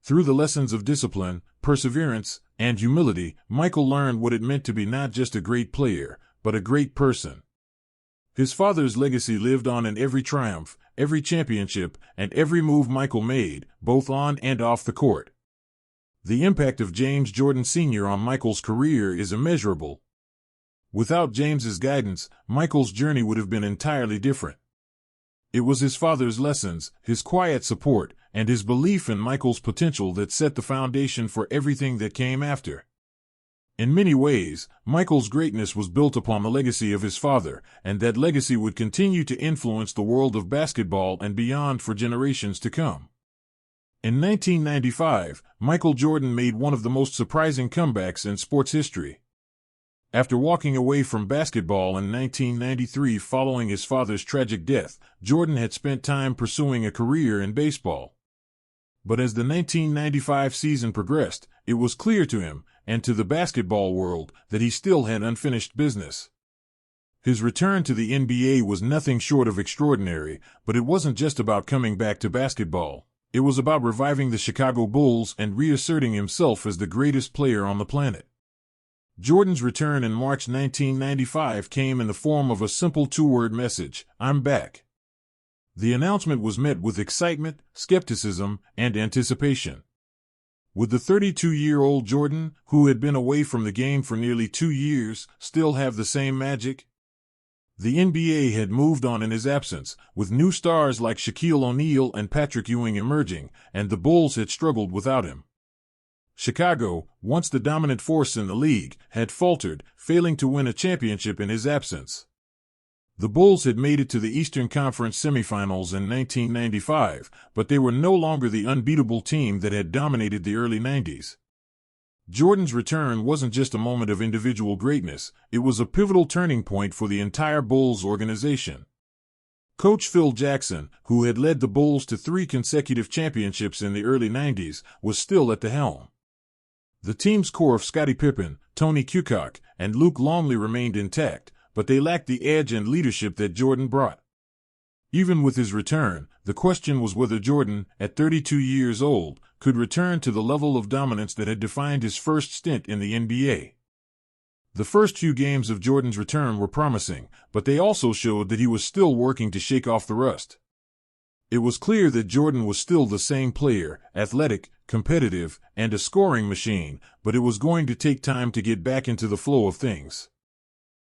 Through the lessons of discipline, perseverance, and humility, Michael learned what it meant to be not just a great player, but a great person. His father's legacy lived on in every triumph, every championship, and every move Michael made, both on and off the court. The impact of James Jordan Sr. on Michael's career is immeasurable. Without James's guidance, Michael's journey would have been entirely different. It was his father's lessons, his quiet support, and his belief in Michael's potential that set the foundation for everything that came after. In many ways, Michael's greatness was built upon the legacy of his father, and that legacy would continue to influence the world of basketball and beyond for generations to come. In 1995, Michael Jordan made one of the most surprising comebacks in sports history. After walking away from basketball in 1993 following his father's tragic death, Jordan had spent time pursuing a career in baseball. But as the 1995 season progressed, it was clear to him, and to the basketball world, that he still had unfinished business. His return to the NBA was nothing short of extraordinary, but it wasn't just about coming back to basketball. It was about reviving the Chicago Bulls and reasserting himself as the greatest player on the planet. Jordan's return in March 1995 came in the form of a simple two-word message: "I'm back." The announcement was met with excitement, skepticism, and anticipation. Would the 32-year-old Jordan, who had been away from the game for nearly 2 years, still have the same magic? The NBA had moved on in his absence, with new stars like Shaquille O'Neal and Patrick Ewing emerging, and the Bulls had struggled without him. Chicago, once the dominant force in the league, had faltered, failing to win a championship in his absence. The Bulls had made it to the Eastern Conference semifinals in 1995, but they were no longer the unbeatable team that had dominated the early 90s. Jordan's return wasn't just a moment of individual greatness, it was a pivotal turning point for the entire Bulls organization. Coach Phil Jackson, who had led the Bulls to 3 consecutive championships in the early 90s, was still at the helm. The team's core of Scottie Pippen, Tony Kukoc, and Luke Longley remained intact, but they lacked the edge and leadership that Jordan brought. Even with his return, the question was whether Jordan, at 32 years old, could return to the level of dominance that had defined his first stint in the NBA. The first few games of Jordan's return were promising, but they also showed that he was still working to shake off the rust. It was clear that Jordan was still the same player, athletic, competitive, and a scoring machine, but it was going to take time to get back into the flow of things.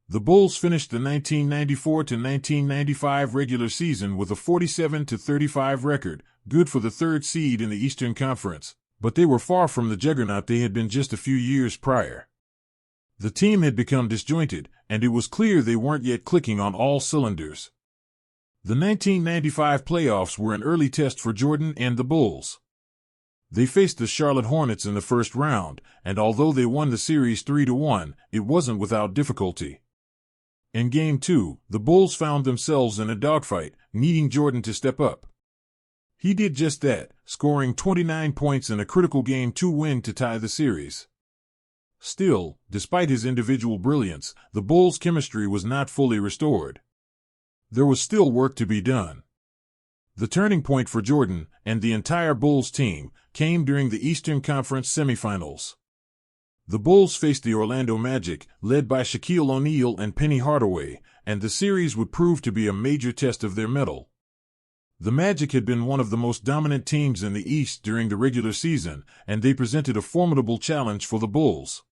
The Bulls finished the 1994-1995 regular season with a 47-35 record, good for the 3rd seed in the Eastern Conference, but they were far from the juggernaut they had been just a few years prior. The team had become disjointed, and it was clear they weren't yet clicking on all cylinders. The 1995 playoffs were an early test for Jordan and the Bulls. They faced the Charlotte Hornets in the first round, and although they won the series 3-1, it wasn't without difficulty. In Game 2, the Bulls found themselves in a dogfight, needing Jordan to step up. He did just that, scoring 29 points in a critical Game 2 win to tie the series. Still, despite his individual brilliance, the Bulls' chemistry was not fully restored. There was still work to be done. The turning point for Jordan, and the entire Bulls team, came during the Eastern Conference semifinals. The Bulls faced the Orlando Magic, led by Shaquille O'Neal and Penny Hardaway, and the series would prove to be a major test of their mettle. The Magic had been one of the most dominant teams in the East during the regular season, and they presented a formidable challenge for the Bulls.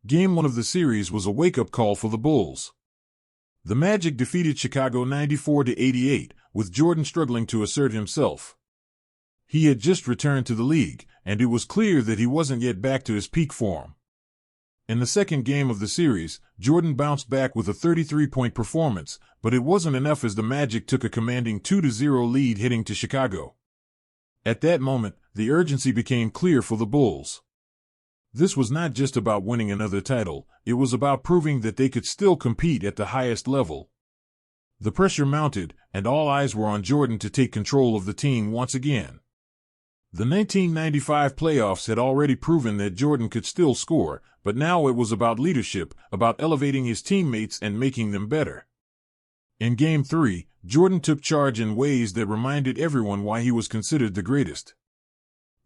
Game 1 of the series was a wake-up call for the Bulls. The Magic defeated Chicago 94-88, with Jordan struggling to assert himself. He had just returned to the league, and it was clear that he wasn't yet back to his peak form. In the second game of the series, Jordan bounced back with a 33-point performance, but it wasn't enough as the Magic took a commanding 2-0 lead heading to Chicago. At that moment, the urgency became clear for the Bulls. This was not just about winning another title, it was about proving that they could still compete at the highest level. The pressure mounted, and all eyes were on Jordan to take control of the team once again. The 1995 playoffs had already proven that Jordan could still score, but now it was about leadership, about elevating his teammates and making them better. In Game 3, Jordan took charge in ways that reminded everyone why he was considered the greatest.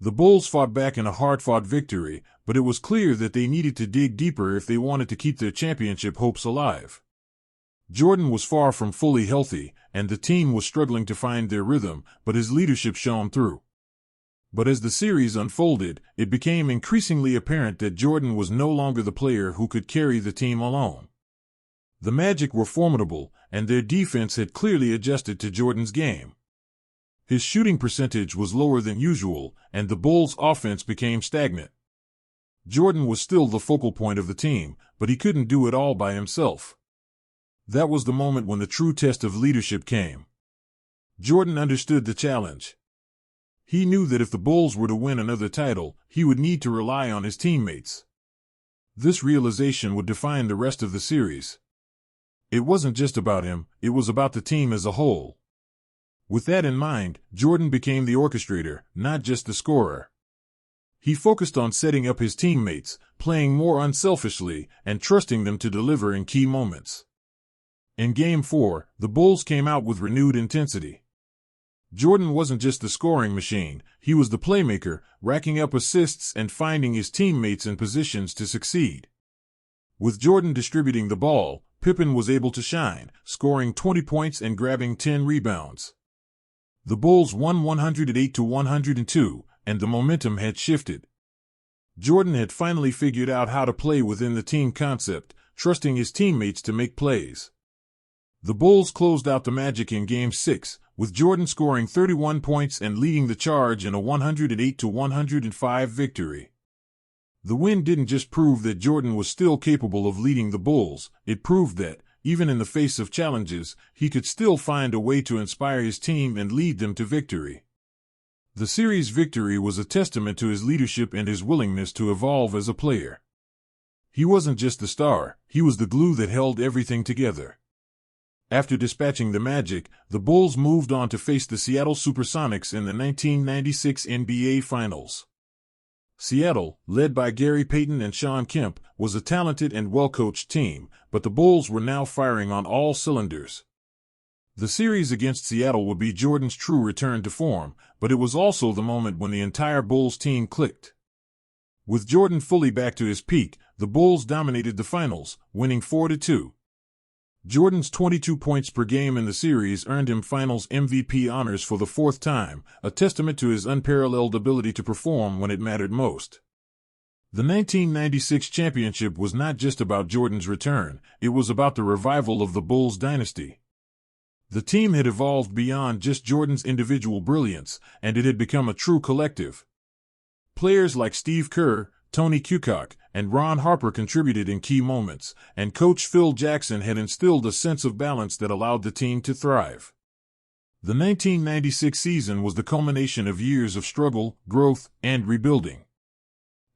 The Bulls fought back in a hard-fought victory, but it was clear that they needed to dig deeper if they wanted to keep their championship hopes alive. Jordan was far from fully healthy, and the team was struggling to find their rhythm, but his leadership shone through. But as the series unfolded, it became increasingly apparent that Jordan was no longer the player who could carry the team alone. The Magic were formidable, and their defense had clearly adjusted to Jordan's game. His shooting percentage was lower than usual, and the Bulls' offense became stagnant. Jordan was still the focal point of the team, but he couldn't do it all by himself. That was the moment when the true test of leadership came. Jordan understood the challenge. He knew that if the Bulls were to win another title, he would need to rely on his teammates. This realization would define the rest of the series. It wasn't just about him, it was about the team as a whole. With that in mind, Jordan became the orchestrator, not just the scorer. He focused on setting up his teammates, playing more unselfishly, and trusting them to deliver in key moments. In Game 4, the Bulls came out with renewed intensity. Jordan wasn't just the scoring machine, he was the playmaker, racking up assists and finding his teammates in positions to succeed. With Jordan distributing the ball, Pippen was able to shine, scoring 20 points and grabbing 10 rebounds. The Bulls won 108-102, and the momentum had shifted. Jordan had finally figured out how to play within the team concept, trusting his teammates to make plays. The Bulls closed out the Magic in Game 6, with Jordan scoring 31 points and leading the charge in a 108-105 victory. The win didn't just prove that Jordan was still capable of leading the Bulls, it proved that, even in the face of challenges, he could still find a way to inspire his team and lead them to victory. The series victory was a testament to his leadership and his willingness to evolve as a player. He wasn't just the star, he was the glue that held everything together. After dispatching the Magic, the Bulls moved on to face the Seattle Supersonics in the 1996 NBA Finals. Seattle, led by Gary Payton and Shawn Kemp, was a talented and well-coached team, but the Bulls were now firing on all cylinders. The series against Seattle would be Jordan's true return to form, but it was also the moment when the entire Bulls team clicked. With Jordan fully back to his peak, the Bulls dominated the finals, winning 4-2. Jordan's 22 points per game in the series earned him Finals MVP honors for the fourth time, a testament to his unparalleled ability to perform when it mattered most. The 1996 championship was not just about Jordan's return, it was about the revival of the Bulls dynasty. The team had evolved beyond just Jordan's individual brilliance, and it had become a true collective. Players like Steve Kerr, Tony Kukoc, and Ron Harper contributed in key moments, and coach Phil Jackson had instilled a sense of balance that allowed the team to thrive. The 1996 season was the culmination of years of struggle, growth, and rebuilding.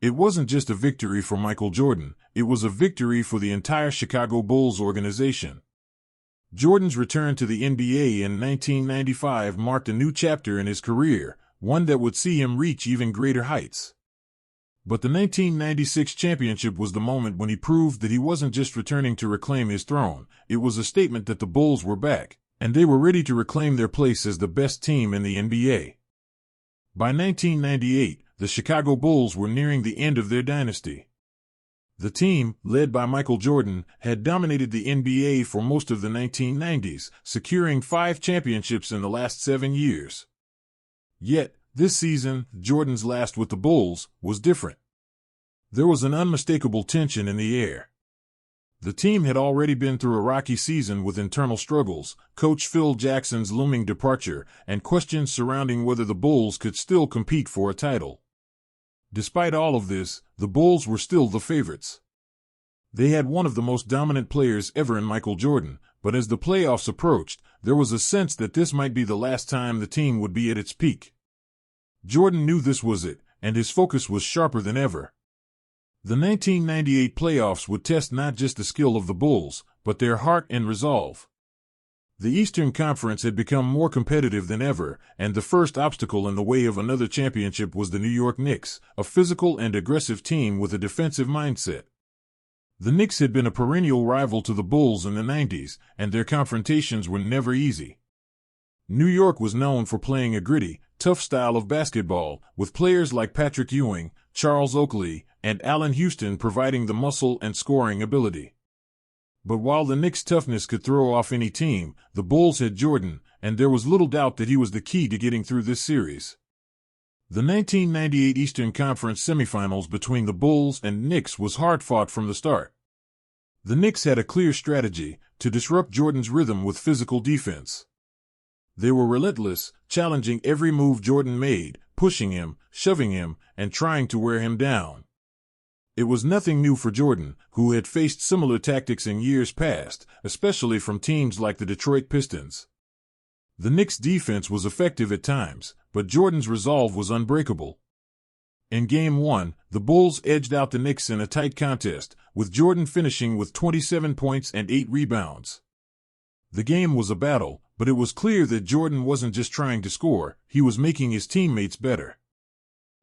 It wasn't just a victory for Michael Jordan, it was a victory for the entire Chicago Bulls organization. Jordan's return to the NBA in 1995 marked a new chapter in his career, one that would see him reach even greater heights. But the 1996 championship was the moment when he proved that he wasn't just returning to reclaim his throne, it was a statement that the Bulls were back, and they were ready to reclaim their place as the best team in the NBA. By 1998, the Chicago Bulls were nearing the end of their dynasty. The team, led by Michael Jordan, had dominated the NBA for most of the 1990s, securing 5 championships in the last 7 years. Yet, this season, Jordan's last with the Bulls, was different. There was an unmistakable tension in the air. The team had already been through a rocky season with internal struggles, coach Phil Jackson's looming departure, and questions surrounding whether the Bulls could still compete for a title. Despite all of this, the Bulls were still the favorites. They had one of the most dominant players ever in Michael Jordan, but as the playoffs approached, there was a sense that this might be the last time the team would be at its peak. Jordan knew this was it, and his focus was sharper than ever. The 1998 playoffs would test not just the skill of the Bulls, but their heart and resolve. The Eastern Conference had become more competitive than ever, and the first obstacle in the way of another championship was the New York Knicks, a physical and aggressive team with a defensive mindset. The Knicks had been a perennial rival to the Bulls in the 90s, and their confrontations were never easy. New York was known for playing a gritty, tough style of basketball, with players like Patrick Ewing, Charles Oakley, and Allen Houston providing the muscle and scoring ability. But while the Knicks' toughness could throw off any team, the Bulls had Jordan, and there was little doubt that he was the key to getting through this series. The 1998 Eastern Conference semifinals between the Bulls and Knicks was hard-fought from the start. The Knicks had a clear strategy: to disrupt Jordan's rhythm with physical defense. They were relentless, challenging every move Jordan made, pushing him, shoving him, and trying to wear him down. It was nothing new for Jordan, who had faced similar tactics in years past, especially from teams like the Detroit Pistons. The Knicks' defense was effective at times, but Jordan's resolve was unbreakable. In Game 1, the Bulls edged out the Knicks in a tight contest, with Jordan finishing with 27 points and 8 rebounds. The game was a battle, but it was clear that Jordan wasn't just trying to score, he was making his teammates better.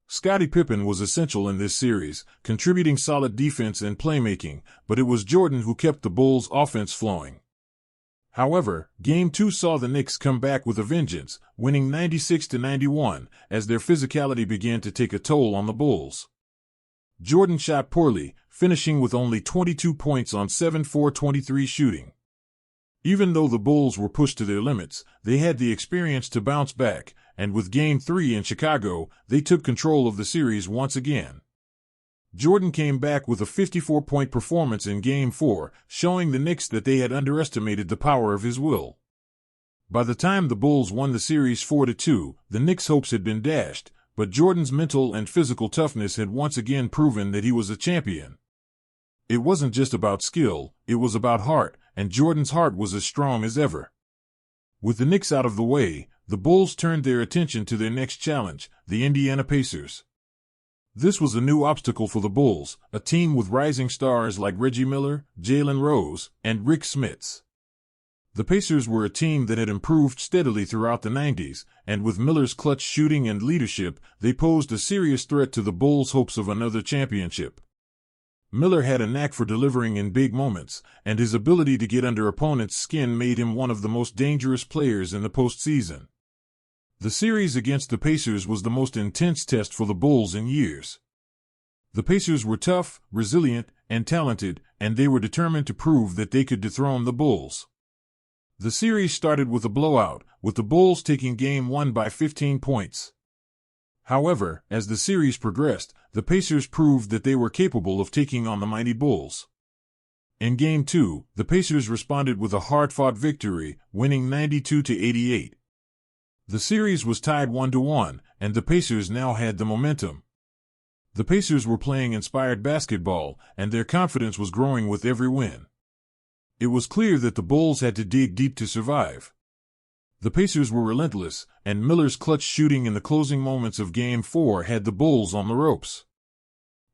Scottie Pippen was essential in this series, contributing solid defense and playmaking, but it was Jordan who kept the Bulls' offense flowing. However, Game 2 saw the Knicks come back with a vengeance, winning 96-91, as their physicality began to take a toll on the Bulls. Jordan shot poorly, finishing with only 22 points on 7-for-23 shooting. Even though the Bulls were pushed to their limits, they had the experience to bounce back, and with Game 3 in Chicago, they took control of the series once again. Jordan came back with a 54-point performance in Game 4, showing the Knicks that they had underestimated the power of his will. By the time the Bulls won the series 4-2, the Knicks' hopes had been dashed, but Jordan's mental and physical toughness had once again proven that he was a champion. It wasn't just about skill, it was about heart, and Jordan's heart was as strong as ever. With the Knicks out of the way, the Bulls turned their attention to their next challenge, the Indiana Pacers. This was a new obstacle for the Bulls, a team with rising stars like Reggie Miller, Jalen Rose, and Rick Smits. The Pacers were a team that had improved steadily throughout the 90s, and with Miller's clutch shooting and leadership, they posed a serious threat to the Bulls' hopes of another championship. Miller had a knack for delivering in big moments, and his ability to get under opponents' skin made him one of the most dangerous players in the postseason. The series against the Pacers was the most intense test for the Bulls in years. The Pacers were tough, resilient, and talented, and they were determined to prove that they could dethrone the Bulls. The series started with a blowout, with the Bulls taking Game 1 by 15 points. However, as the series progressed, the Pacers proved that they were capable of taking on the mighty Bulls. In Game 2, the Pacers responded with a hard-fought victory, winning 92-88. The series was tied 1-1, and the Pacers now had the momentum. The Pacers were playing inspired basketball, and their confidence was growing with every win. It was clear that the Bulls had to dig deep to survive. The Pacers were relentless, and Miller's clutch shooting in the closing moments of Game 4 had the Bulls on the ropes.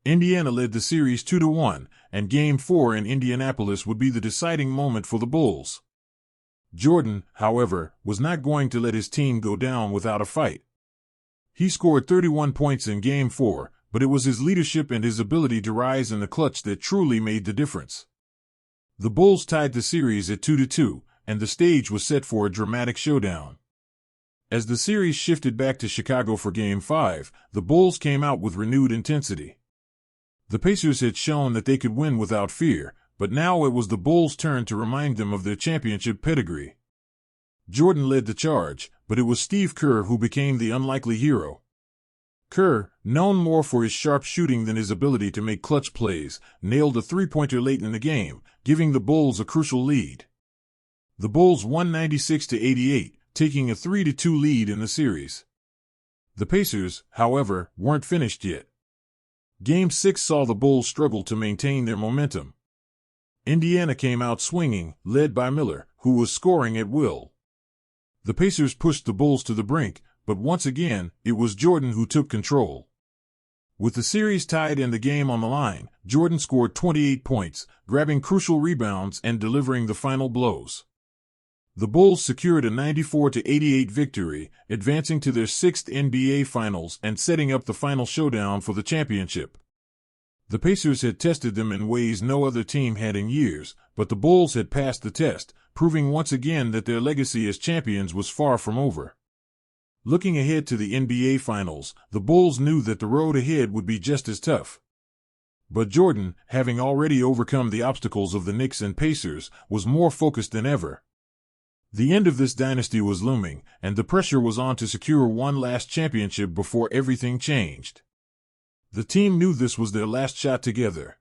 Indiana led the series 2-1, and Game 4 in Indianapolis would be the deciding moment for the Bulls. Jordan, however, was not going to let his team go down without a fight. He scored 31 points in Game 4, but it was his leadership and his ability to rise in the clutch that truly made the difference. The Bulls tied the series at 2-2, and the stage was set for a dramatic showdown. As the series shifted back to Chicago for Game 5, the Bulls came out with renewed intensity. The Pacers had shown that they could win without fear, but now it was the Bulls' turn to remind them of their championship pedigree. Jordan led the charge, but it was Steve Kerr who became the unlikely hero. Kerr, known more for his sharp shooting than his ability to make clutch plays, nailed a three-pointer late in the game, giving the Bulls a crucial lead. The Bulls won 96-88, taking a 3-2 lead in the series. The Pacers, however, weren't finished yet. Game 6 saw the Bulls struggle to maintain their momentum. Indiana came out swinging, led by Miller, who was scoring at will. The Pacers pushed the Bulls to the brink, but once again, it was Jordan who took control. With the series tied and the game on the line, Jordan scored 28 points, grabbing crucial rebounds and delivering the final blows. The Bulls secured a 94-88 victory, advancing to their sixth NBA Finals and setting up the final showdown for the championship. The Pacers had tested them in ways no other team had in years, but the Bulls had passed the test, proving once again that their legacy as champions was far from over. Looking ahead to the NBA Finals, the Bulls knew that the road ahead would be just as tough. But Jordan, having already overcome the obstacles of the Knicks and Pacers, was more focused than ever. The end of this dynasty was looming, and the pressure was on to secure one last championship before everything changed. The team knew this was their last shot together.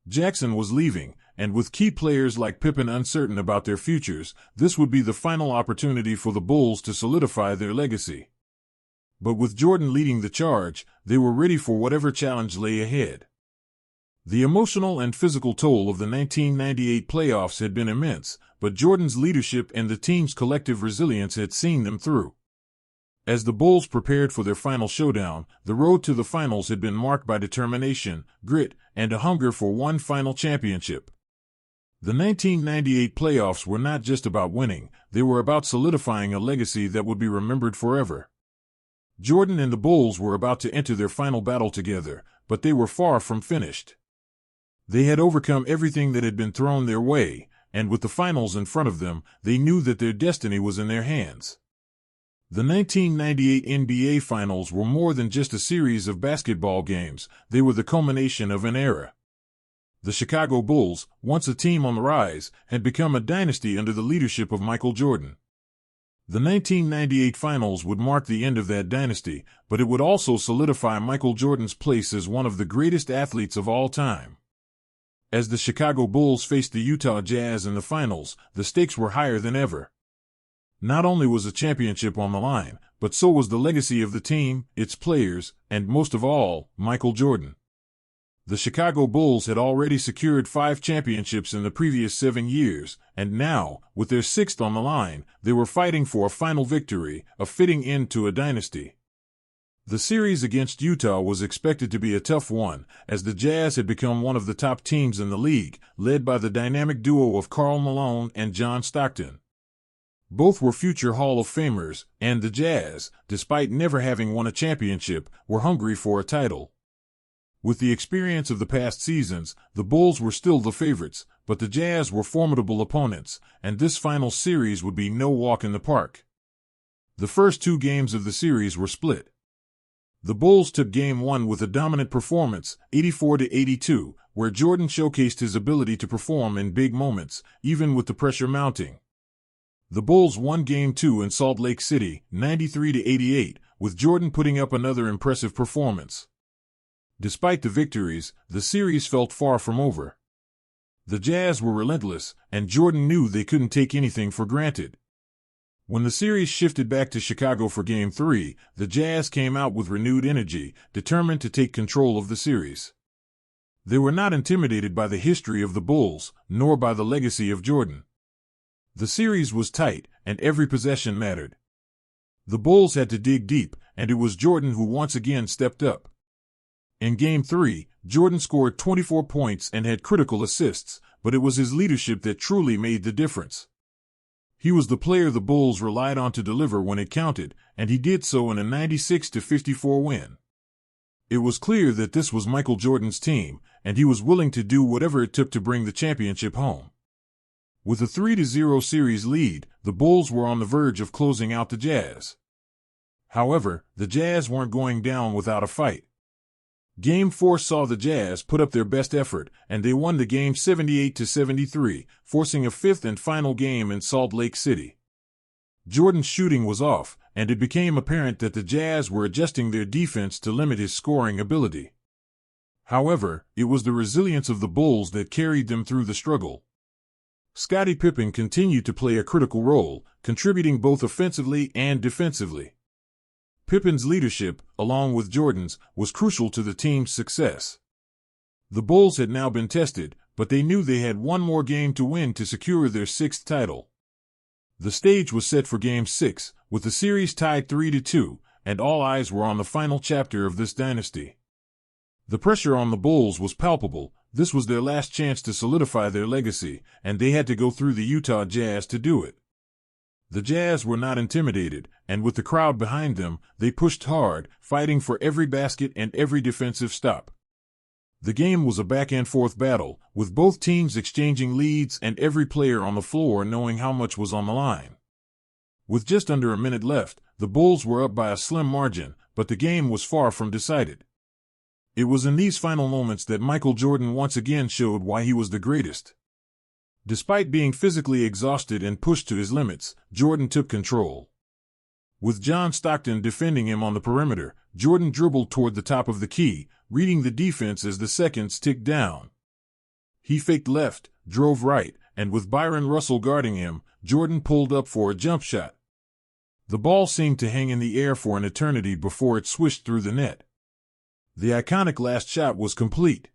Jackson was leaving, and with key players like Pippen uncertain about their futures, this would be the final opportunity for the Bulls to solidify their legacy. But with Jordan leading the charge, they were ready for whatever challenge lay ahead. The emotional and physical toll of the 1998 playoffs had been immense, but Jordan's leadership and the team's collective resilience had seen them through. As the Bulls prepared for their final showdown, the road to the finals had been marked by determination, grit, and a hunger for one final championship. The 1998 playoffs were not just about winning, they were about solidifying a legacy that would be remembered forever. Jordan and the Bulls were about to enter their final battle together, but they were far from finished. They had overcome everything that had been thrown their way, and with the finals in front of them, they knew that their destiny was in their hands. The 1998 NBA Finals were more than just a series of basketball games, they were the culmination of an era. The Chicago Bulls, once a team on the rise, had become a dynasty under the leadership of Michael Jordan. The 1998 Finals would mark the end of that dynasty, but it would also solidify Michael Jordan's place as one of the greatest athletes of all time. As the Chicago Bulls faced the Utah Jazz in the finals, the stakes were higher than ever. Not only was a championship on the line, but so was the legacy of the team, its players, and most of all, Michael Jordan. The Chicago Bulls had already secured 5 championships in the previous 7 years, and now, with their 6th on the line, they were fighting for a final victory, a fitting end to a dynasty. The series against Utah was expected to be a tough one, as the Jazz had become one of the top teams in the league, led by the dynamic duo of Karl Malone and John Stockton. Both were future Hall of Famers, and the Jazz, despite never having won a championship, were hungry for a title. With the experience of the past seasons, the Bulls were still the favorites, but the Jazz were formidable opponents, and this final series would be no walk in the park. The first 2 games of the series were split. The Bulls took Game 1 with a dominant performance, 84-82, where Jordan showcased his ability to perform in big moments, even with the pressure mounting. The Bulls won Game 2 in Salt Lake City, 93-88, with Jordan putting up another impressive performance. Despite the victories, the series felt far from over. The Jazz were relentless, and Jordan knew they couldn't take anything for granted. When the series shifted back to Chicago for Game 3, the Jazz came out with renewed energy, determined to take control of the series. They were not intimidated by the history of the Bulls, nor by the legacy of Jordan. The series was tight, and every possession mattered. The Bulls had to dig deep, and it was Jordan who once again stepped up. In Game 3, Jordan scored 24 points and had critical assists, but it was his leadership that truly made the difference. He was the player the Bulls relied on to deliver when it counted, and he did so in a 96-54 win. It was clear that this was Michael Jordan's team, and he was willing to do whatever it took to bring the championship home. With a 3-0 series lead, the Bulls were on the verge of closing out the Jazz. However, the Jazz weren't going down without a fight. Game 4 saw the Jazz put up their best effort, and they won the game 78-73, forcing a 5th and final game in Salt Lake City. Jordan's shooting was off, and it became apparent that the Jazz were adjusting their defense to limit his scoring ability. However, it was the resilience of the Bulls that carried them through the struggle. Scottie Pippen continued to play a critical role, contributing both offensively and defensively. Pippen's leadership, along with Jordan's, was crucial to the team's success. The Bulls had now been tested, but they knew they had one more game to win to secure their 6th title. The stage was set for Game 6, with the series tied 3-2, and all eyes were on the final chapter of this dynasty. The pressure on the Bulls was palpable. This was their last chance to solidify their legacy, and they had to go through the Utah Jazz to do it. The Jazz were not intimidated, and with the crowd behind them, they pushed hard, fighting for every basket and every defensive stop. The game was a back-and-forth battle, with both teams exchanging leads and every player on the floor knowing how much was on the line. With just under a minute left, the Bulls were up by a slim margin, but the game was far from decided. It was in these final moments that Michael Jordan once again showed why he was the greatest. Despite being physically exhausted and pushed to his limits, Jordan took control. With John Stockton defending him on the perimeter, Jordan dribbled toward the top of the key, reading the defense as the seconds ticked down. He faked left, drove right, and with Byron Russell guarding him, Jordan pulled up for a jump shot. The ball seemed to hang in the air for an eternity before it swished through the net. The iconic last shot was complete.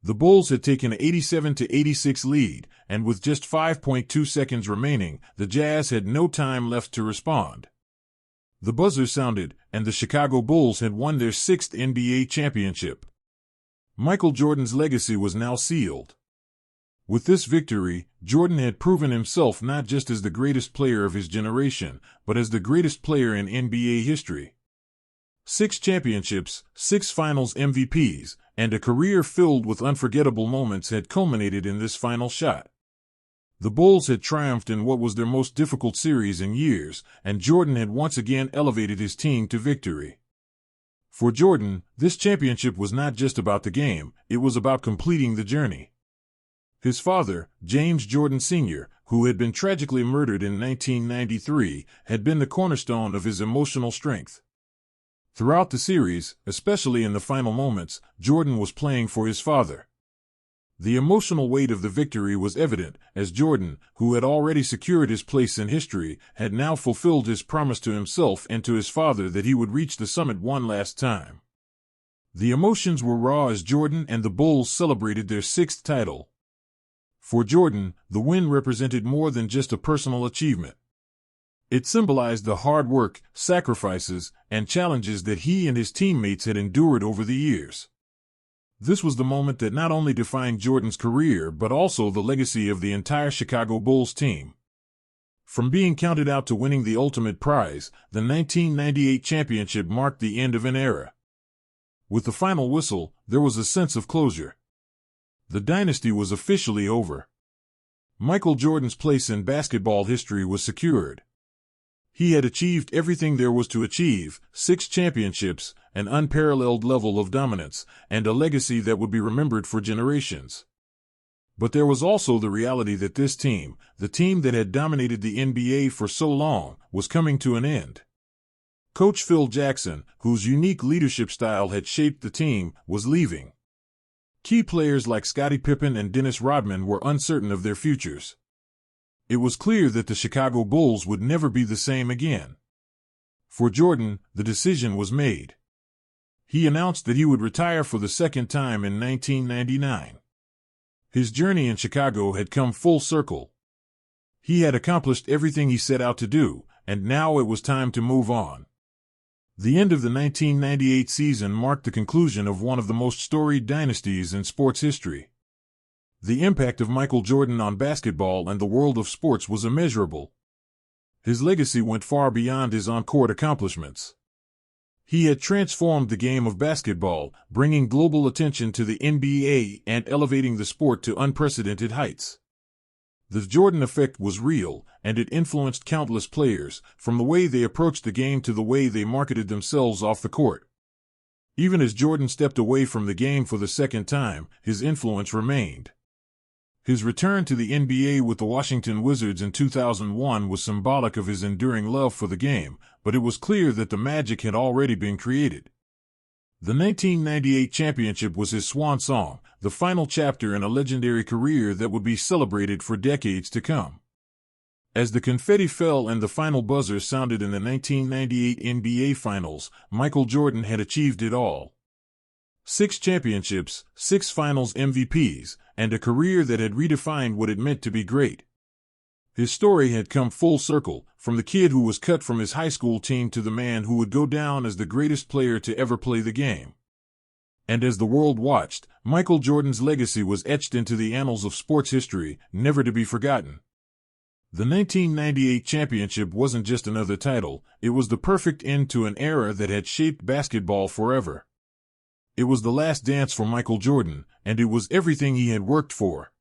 The Bulls had taken an 87-86 lead, and with just 5.2 seconds remaining, the Jazz had no time left to respond. The buzzer sounded, and the Chicago Bulls had won their 6th NBA championship. Michael Jordan's legacy was now sealed. With this victory, Jordan had proven himself not just as the greatest player of his generation, but as the greatest player in NBA history. 6 championships, 6 Finals MVPs, and a career filled with unforgettable moments had culminated in this final shot. The Bulls had triumphed in what was their most difficult series in years, and Jordan had once again elevated his team to victory. For Jordan, this championship was not just about the game, it was about completing the journey. His father, James Jordan Sr., who had been tragically murdered in 1993, had been the cornerstone of his emotional strength. Throughout the series, especially in the final moments, Jordan was playing for his father. The emotional weight of the victory was evident, as Jordan, who had already secured his place in history, had now fulfilled his promise to himself and to his father that he would reach the summit one last time. The emotions were raw as Jordan and the Bulls celebrated their sixth title. For Jordan, the win represented more than just a personal achievement. It symbolized the hard work, sacrifices, and challenges that he and his teammates had endured over the years. This was the moment that not only defined Jordan's career but also the legacy of the entire Chicago Bulls team. From being counted out to winning the ultimate prize, the 1998 championship marked the end of an era. With the final whistle, there was a sense of closure. The dynasty was officially over. Michael Jordan's place in basketball history was secured. He had achieved everything there was to achieve: 6 championships, an unparalleled level of dominance, and a legacy that would be remembered for generations. But there was also the reality that this team, the team that had dominated the NBA for so long, was coming to an end. Coach Phil Jackson, whose unique leadership style had shaped the team, was leaving. Key players like Scottie Pippen and Dennis Rodman were uncertain of their futures. It was clear that the Chicago Bulls would never be the same again. For Jordan, the decision was made. He announced that he would retire for the second time in 1999. His journey in Chicago had come full circle. He had accomplished everything he set out to do, and now it was time to move on. The end of the 1998 season marked the conclusion of one of the most storied dynasties in sports history. The impact of Michael Jordan on basketball and the world of sports was immeasurable. His legacy went far beyond his on-court accomplishments. He had transformed the game of basketball, bringing global attention to the NBA and elevating the sport to unprecedented heights. The Jordan effect was real, and it influenced countless players, from the way they approached the game to the way they marketed themselves off the court. Even as Jordan stepped away from the game for the second time, his influence remained. His return to the NBA with the Washington Wizards in 2001 was symbolic of his enduring love for the game, but it was clear that the magic had already been created. The 1998 championship was his swan song, the final chapter in a legendary career that would be celebrated for decades to come. As the confetti fell and the final buzzer sounded in the 1998 NBA Finals, Michael Jordan had achieved it all. 6 championships, 6 Finals MVPs, and a career that had redefined what it meant to be great. His story had come full circle, from the kid who was cut from his high school team to the man who would go down as the greatest player to ever play the game. And as the world watched, Michael Jordan's legacy was etched into the annals of sports history, never to be forgotten. The 1998 championship wasn't just another title, it was the perfect end to an era that had shaped basketball forever. It was the last dance for Michael Jordan, and it was everything he had worked for.